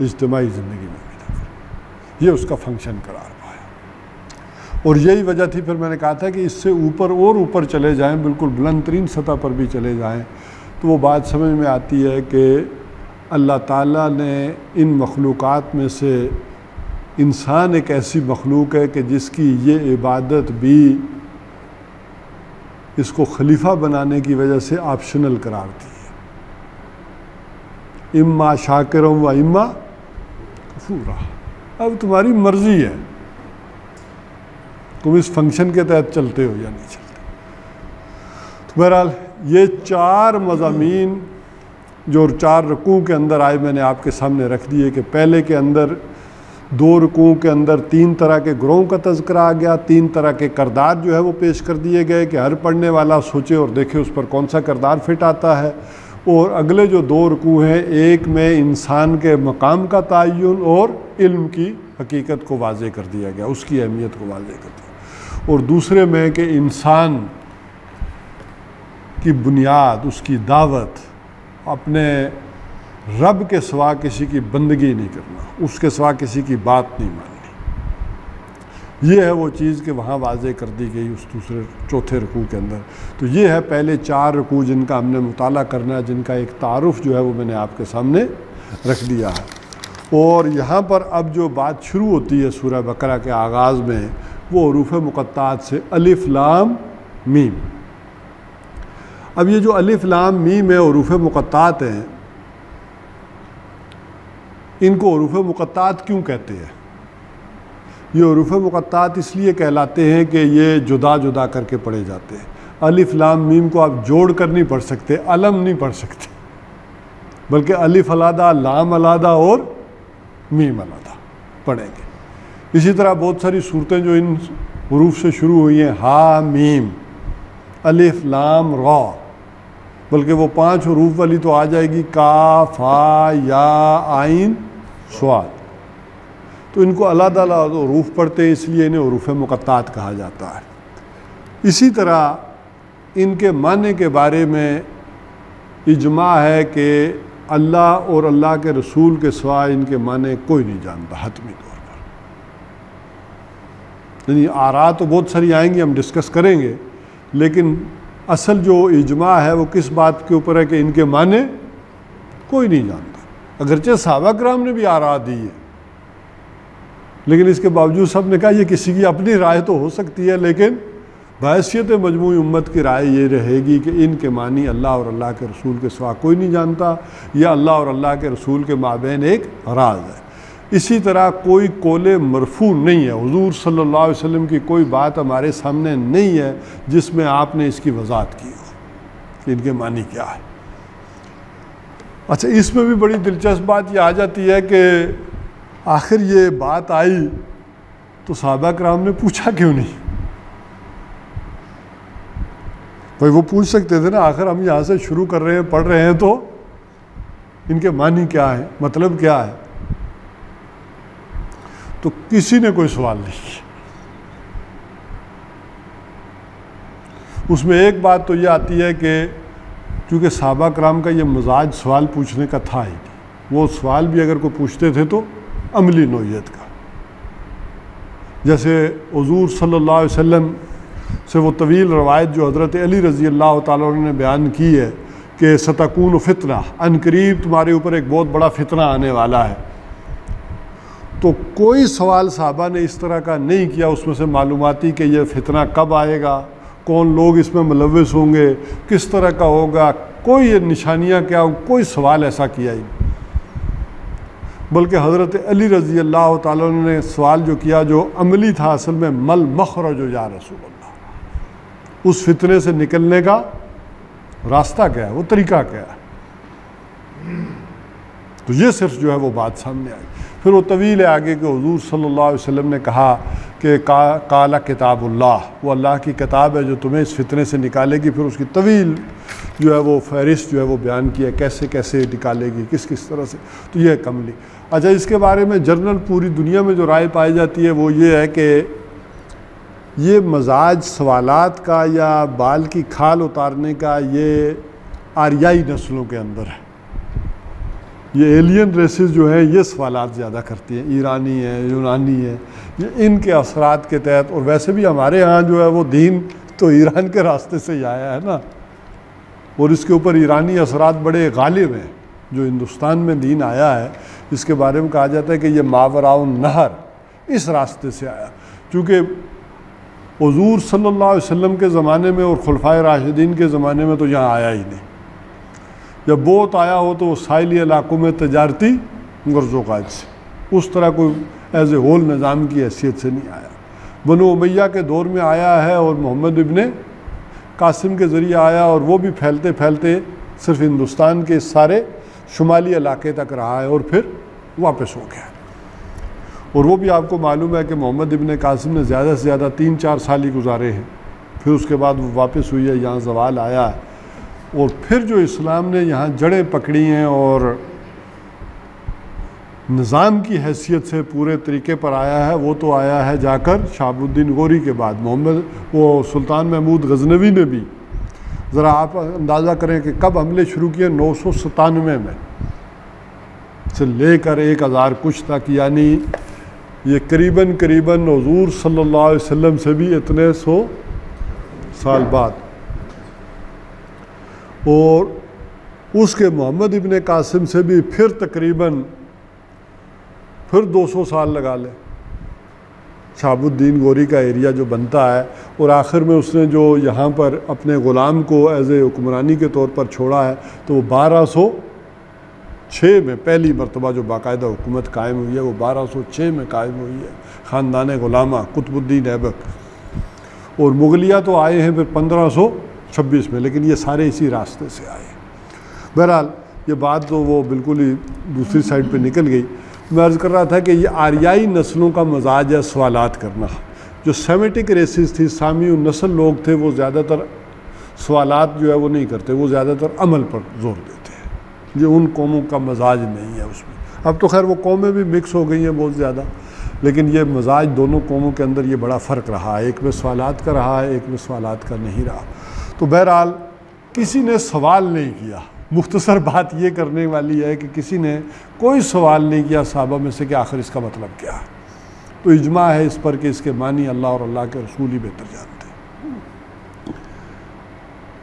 इज्तिमाई ज़िंदगी में भी ना करे। ये उसका फंक्शन करार पाया। और यही वजह थी, फिर मैंने कहा था कि इससे ऊपर और ऊपर चले जाएं, बिल्कुल बुलंद तरीन सतह पर भी चले जाएं, तो वो बात समझ में आती है कि अल्लाह ताला ने इन मखलूक़ात में से इंसान एक ऐसी मखलूक है कि जिसकी ये इबादत भी इसको खलीफा बनाने की वजह से ऑप्शनल करार दी है, इम्मा शाकिरम व इम्मा कफूरा। अब तुम्हारी मर्जी है, तुम इस फंक्शन के तहत चलते हो या नहीं चलते। तो बहरहाल ये चार मज़ामीन जो 4 रुकू के अंदर आए मैंने आपके सामने रख दिए कि पहले के अंदर 2 रुकू के अंदर 3 तरह के ग्रोह का तज़किरा आ गया, 3 तरह के करदार जो है वो पेश कर दिए गए कि हर पढ़ने वाला सोचे और देखे उस पर कौन सा करदार फिट आता है। और अगले जो 2 रुकू हैं, एक में इंसान के मकाम का तयन और इल्म की हकीकत को वाज़े कर दिया गया, उसकी अहमियत को वाज़े कर दिया। और दूसरे में कि इंसान की बुनियाद, उसकी दावत अपने रब के सिवा किसी की बंदगी नहीं करना, उसके सिवा किसी की बात नहीं माननी। ये है वो चीज़ कि वहाँ वाज़े कर दी गई उस चौथे रुकू के अंदर। तो ये है पहले 4 रुकू जिनका हमने मुताला करना है, जिनका एक तारुफ जो है वो मैंने आपके सामने रख दिया है। और यहाँ पर अब जो बात शुरू होती है सूरह बकरा के आगाज़ में, वो हुरूफ़ मुक़त्तात से अलिफ लाम मीम। अब ये जो अलिफ लाम मीम है हुरूफ़ मुक़त्तात हैं, इनको हुरूफ़ मुक़त्तात क्यों कहते हैं? ये हुरूफ़ मुक़त्तात इसलिए कहलाते हैं कि ये जुदा जुदा करके पढ़े जाते हैं। अलिफ लाम मीम को आप जोड़ कर नहीं पढ़ सकते, अलम नहीं पढ़ सकते, बल्कि अलिफ अलादा, लाम अलादा और मीम अलादा पढ़ेंगे। इसी तरह बहुत सारी सूरतें जो इन हुरूफ से शुरू हुई हैं, हा मीम अलिफ लाम रा, बल्कि वो 5 हुरूफ वाली तो आ जाएगी, काफ हा या आइन स्वाद, तो इनको अलग-अलग हुरूफ पढ़ते हैं, इसलिए इन्हें हुरूफ मुक़त्तात कहा जाता है। इसी तरह इनके माने के बारे में इजमा है कि अल्लाह और अल्लाह के रसूल के सिवा इनके माने कोई नहीं जानता हतमी तौर पर। यानी आरा तो बहुत सारी आएंगी, हम डिस्कस करेंगे, लेकिन असल जो इजमा है वो किस बात के ऊपर है कि इनके माने कोई नहीं जानता। अगरचे सहाबा किराम ने भी आरा दी है, लेकिन इसके बावजूद सब ने कहा ये किसी की अपनी राय तो हो सकती है, लेकिन बहैसियत मजमूई उम्मत की राय ये रहेगी कि इनके मानी अल्लाह और अल्लाह के रसूल के सिवा कोई नहीं जानता, या अल्लाह और अल्लाह के रसूल के माबैन एक राज है। इसी तरह कोई कौले मरफू नहीं है, हुजूर सल्लल्लाहु अलैहि वसल्लम की कोई बात हमारे सामने नहीं है जिसमें आपने इसकी वजाहत की हो कि इनके मानी क्या है। अच्छा, इसमें भी बड़ी दिलचस्प बात यह आ जाती है कि आखिर ये बात आई तो सहाबा किराम ने पूछा क्यों नहीं? भाई वो पूछ सकते थे ना, आखिर हम यहाँ से शुरू कर रहे हैं, पढ़ रहे हैं, तो इनके मानी क्या है, मतलब क्या है? तो किसी ने कोई सवाल नहीं किया। उसमें एक बात तो ये आती है कि चूँकि सहाबा किराम का ये मजाज सवाल पूछने का था ही नहीं, वो सवाल भी अगर कोई पूछते थे तो अमली नौइयत का। जैसे हुजूर सल्लल्लाहु अलैहि वसल्लम से वो तवील रवायत जो हज़रत अली रज़ी अल्लाह तआला अन्हु ने बयान की है कि सतकून फितना, अनकरीब तुम्हारे ऊपर एक बहुत बड़ा फितना आने वाला है। तो कोई सवाल साहबा ने इस तरह का नहीं किया उसमें से मालूमाती कि यह फितना कब आएगा, कौन लोग इसमें मुलव्विस होंगे, किस तरह का होगा, कोई ये निशानियाँ क्या, कोई सवाल ऐसा किया ही नहीं। बल्कि हज़रत अली रज़ी अल्लाह तआला अन्हु ने सवाल जो किया जो अमली था असल में, मल मखरज या रसूल अल्लाह, उस फितने से निकलने का रास्ता क्या है, वो तरीका क्या है। तो ये सिर्फ जो है वो बात सामने आई। फिर वो तवील है आगे कि हुजूर सल्लल्लाहु अलैहि वसल्लम ने कहा कि काला किताबुल्लाह, वो अल्लाह की किताब है जो तुम्हें इस फितने से निकालेगी। फिर उसकी तवील जो है वो फहरिस्त जो है वो बयान किया कैसे कैसे निकालेगी, किस किस तरह से। तो ये कमली। अच्छा, इसके बारे में जनरल पूरी दुनिया में जो राय पाई जाती है वो ये है कि ये मजाज सवालात का या बाल की खाल उतारने का ये आर्याई नस्लों के अंदर है। ये एलियन रेसेस जो हैं ये सवालात ज़्यादा करती हैं, ईरानी है, यूनानी है, ये इनके असरात के तहत। और वैसे भी हमारे यहाँ जो है वो दीन तो ईरान के रास्ते से ही आया है ना, और इसके ऊपर ईरानी असरात बड़े गालिब हैं। जो हिंदुस्तान में दीन आया है इसके बारे में कहा जाता है कि ये मावराउन नहर इस रास्ते से आया, चूँकि हुजूर सल्लल्लाहु अलैहि वसल्लम के ज़माने में और खुलफाए राशिदीन के ज़माने में तो यहाँ आया ही नहीं। जब बहुत आया हो तो साहिली इलाकों में तजारती गर्ज़ो काज से, उस तरह कोई एज ए होल निज़ाम की हैसियत से नहीं आया। बनु उमैया के दौर में आया है और मोहम्मद इब्ने कासिम के ज़रिए आया, और वो भी फैलते फैलते सिर्फ हिंदुस्तान के सारे शुमाली इलाके तक रहा है और फिर वापस हो गया। और वो भी आपको मालूम है कि मोहम्मद इब्ने कासिम ने ज़्यादा से ज़्यादा 3-4 साल ही गुजारे हैं, फिर उसके बाद वो वापस हुई है, यहाँ ज़वाल आया है। और फिर जो इस्लाम ने यहाँ जड़ें पकड़ी हैं और निज़ाम की हैसियत से पूरे तरीके पर आया है, वो तो आया है जाकर शहाबुद्दीन गौरी के बाद। वो सुल्तान महमूद गज़नवी ने भी, ज़रा आप अंदाज़ा करें कि कब हमले शुरू किए, 997 में से लेकर 1000 कुछ तक, यानी ये करीबन हुजूर सल्लल्लाहु अलैहि वसल्लम से भी इतने 100 साल बाद। और उसके मोहम्मद इब्ने कासिम से भी फिर तकरीबन 200 साल लगा ले शहाबुद्दीन गौरी का एरिया जो बनता है। और आखिर में उसने जो यहाँ पर अपने ग़ुलाम को एज ए हुक्मरानी के तौर पर छोड़ा है, तो वो 1206 में पहली मरतबा जो बाकायदा हुकूमत कायम हुई है वो 1206 में कायम हुई है, ख़ानदान ग़ुलामा कुतुबुद्दीन ऐबक। और मुगलिया तो आए हैं फिर 1526 में, लेकिन ये सारे इसी रास्ते से आए। बहरहाल ये बात तो वो बिल्कुल ही दूसरी साइड पे निकल गई। मैं अर्ज़ कर रहा था कि ये आर्याई नस्लों का मजाज है सवालात करना। जो सेमेटिक रेसिस थी, सामी नस्ल लोग थे, वो ज़्यादातर सवालात जो है वो नहीं करते, वो ज़्यादातर अमल पर जोर देते हैं। जो उन कौमों का मजाज नहीं है उसमें। अब तो खैर वो कौमें भी मिक्स हो गई हैं बहुत ज़्यादा, लेकिन ये मजाज दोनों कौमों के अंदर ये बड़ा फ़र्क रहा है, एक में सवालात का रहा है, एक में सवालात का नहीं रहा। तो बहरहाल किसी ने सवाल नहीं किया। मुख्तसर बात ये करने वाली है कि किसी ने कोई सवाल नहीं किया सहाबा में से कि आखिर इसका मतलब क्या है। तो इजमा है इस पर कि इसके मानी अल्लाह और अल्लाह के रसूल ही बेहतर जानते हैं।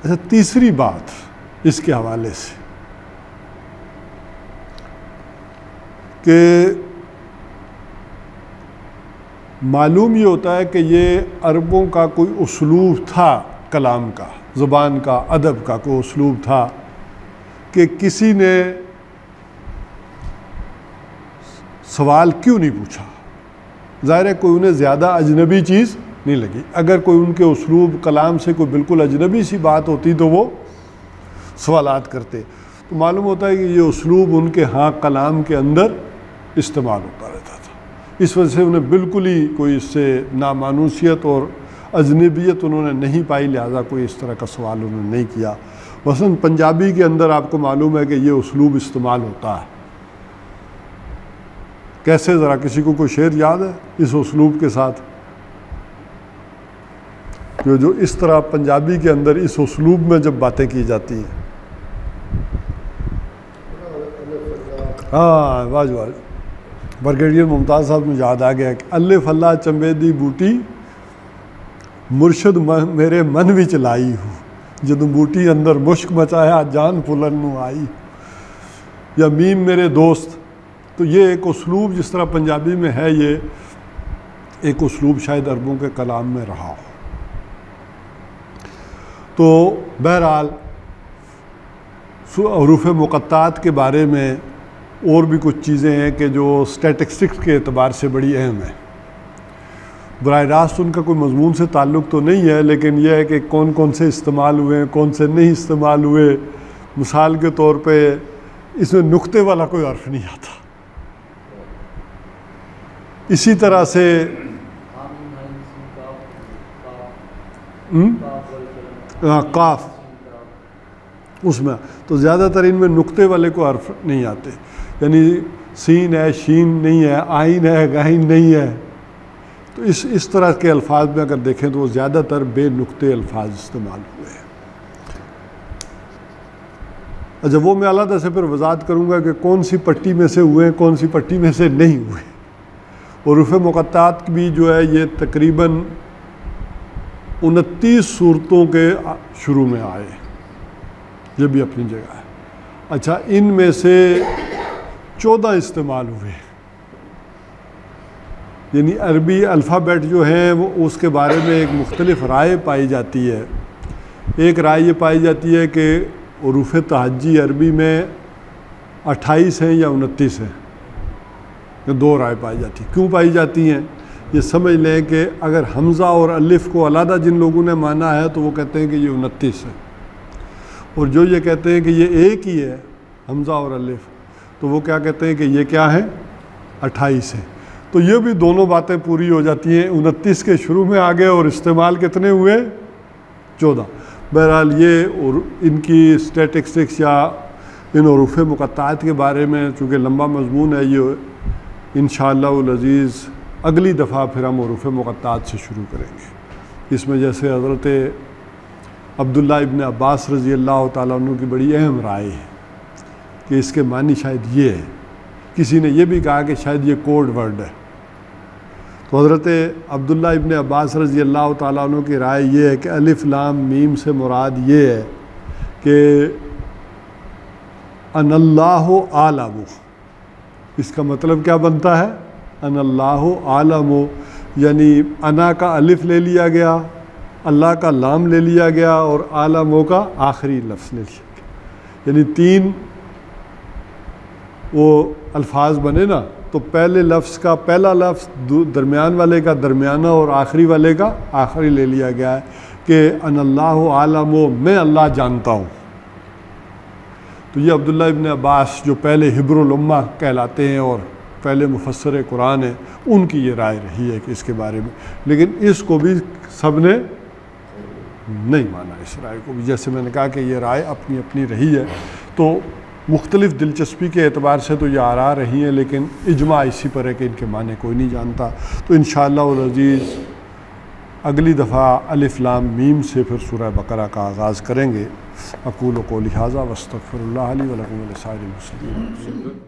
अच्छा, तीसरी बात इसके हवाले से कि मालूम ये होता है कि ये अरबों का कोई उसलूब था, कलाम का, ज़ुबान का, अदब का कोई उसलूब था कि किसी ने सवाल क्यों नहीं पूछा। ज़ाहिर है कोई उन्हें ज़्यादा अजनबी चीज़ नहीं लगी। अगर कोई उनके उसलूब कलाम से कोई बिल्कुल अजनबी सी बात होती तो वो सवालात करते। तो मालूम होता है कि ये उसलूब उनके यहाँ कलाम के अंदर इस्तेमाल होता रहता था। इस वजह से उन्हें बिल्कुल ही कोई इससे नामानूसियत और अजनबियत उन्होंने नहीं पाई, लिहाजा कोई इस तरह का सवाल उन्होंने नहीं किया। मसलन पंजाबी के अंदर आपको मालूम है कि ये उसलूब इस्तेमाल होता है। कैसे, ज़रा किसी को कोई शेर याद है इस उसलूब के साथ? जो इस तरह पंजाबी के अंदर इस उसलूब में जब बातें की जाती हैं, हाँ वाज वाज, ब्रिगेडियर मुमताज़ साहब मुझे याद आ गया कि अल्ले फल्ला चंबे दी बूटी मुर्शद मेरे मन विच लाई हूँ, जदों बूटी अंदर मुश्क मचाया जान फुलन नू आई, या मीम मेरे दोस्त। तो ये एक उसलूब जिस तरह पंजाबी में है, ये एक उसलूब शायद अरबों के कलाम में रहा हो। तो बहरहाल हरूफ मुक़त्तात के बारे में और भी कुछ चीज़ें हैं कि जो स्टैटिस्टिक्स के एतबार से बड़ी अहम है। बराह रास्त उनका कोई मजमून से ताल्लुक़ तो नहीं है, लेकिन यह है कि कौन कौन से इस्तेमाल हुए हैं, कौन से नहीं इस्तेमाल हुए। मिसाल के तौर पे इसमें नुक्ते वाला कोई हर्फ नहीं आता। इसी तरह से काफ, उसमें तो ज़्यादातर इनमें नुक्ते वाले को हर्फ नहीं आते, यानी सीन है, शीन नहीं है, आइन है, गाइन नहीं है। तो इस तरह के अल्फाज में अगर देखें तो वो ज़्यादातर बेनुक्ते अल्फाज इस्तेमाल हुए हैं। अच्छा, वो मैं अलग से फिर वजाहत करूँगा कि कौन सी पट्टी में से हुए, कौन सी पट्टी में से नहीं हुए। और हरूफ मुक़त्तात भी जो है ये तकरीबन 29 सूरतों के शुरू में आए, ये भी अपनी जगह है। अच्छा, इनमें से 14 इस्तेमाल हुए, यानी अरबी अल्फ़ाबेट जो है वो उसके बारे में एक मुख्तलिफ राय पाई जाती है। एक राय ये पाई जाती है कि हरूफ तहज्जी अरबी में 28 हैं या 29 हैं। ये दो राय पाई जाती। क्यों पाई जाती हैं? ये समझ लें कि अगर हमज़ा और अलिफ़ को अलहदा जिन लोगों ने माना है तो वो कहते हैं कि ये 29 है, और जो ये कहते हैं कि ये एक ही है हमज़ा और अलिफ़, तो वो क्या कहते हैं कि ये क्या है, 28 है। तो ये भी दोनों बातें पूरी हो जाती हैं। 29 के शुरू में आ गए और इस्तेमाल कितने हुए, 14। बहरहाल ये और इनकी स्टैटिस्टिक्स या इन हरूफ मुक़त्तात के बारे में चूँकि लंबा मजमून है, ये इंशाअल्लाह अज़ीज़ अगली दफ़ा फिर हम हरूफ मुक़त्तात से शुरू करेंगे। इसमें जैसे हज़रत अब्दुल्ला इब्न अब्बास रज़ी अल्लाह ताला अन्हु की बड़ी अहम राय है कि इसके मानी शायद ये है। किसी ने यह भी कहा कि शायद ये कोड वर्ड है। तो हज़रत अब्दुल्ला इब्न अब्बास रज़ी अल्लाह ताला अन्हु की राय ये है कि अलिफ लाम मीम से मुराद ये है कि अनल्लाहु आलमु। इसका मतलब क्या बनता है, अनल्लाहु आलमु, यानी अना का अलिफ ले लिया गया, अल्लाह का लाम ले लिया गया और आलमो का आखिरी लफ्ज़ ले लिया गया, यानी 3 वो अल्फाज बने ना। तो पहले लफ्ज़ का पहला लफ्ज़, दरमियान वाले का दरमियाना और आखिरी वाले का आखिरी ले लिया गया है कि अनल्लाहु आलमु, मैं अल्लाह जानता हूँ। तो ये अब्दुल्ला इब्न अब्बास जो पहले हिब्रुल उम्मा कहलाते हैं और पहले मुफस्सिर कुरान है, उनकी ये राय रही है कि इसके बारे में। लेकिन इसको भी सब ने नहीं माना, इस राय को भी। जैसे मैंने कहा कि ये राय अपनी अपनी रही है। तो मुख्तलिफ़ दिलचस्पी के एतबार से तो ये आ रही हैं, लेकिन इजमा इसी पर है कि इनके माने कोई नहीं जानता। तो इंशाअल्लाह अज़ीज़ अगली दफ़ा अलिफ लाम मीम से फिर सूरह बकरा का आगाज़ करेंगे। अक़ूलु क़ौली हाज़ा वस्तग़फ़िरुल्लाह ली व लकुम व लिसाइरिल मुस्लिमीन।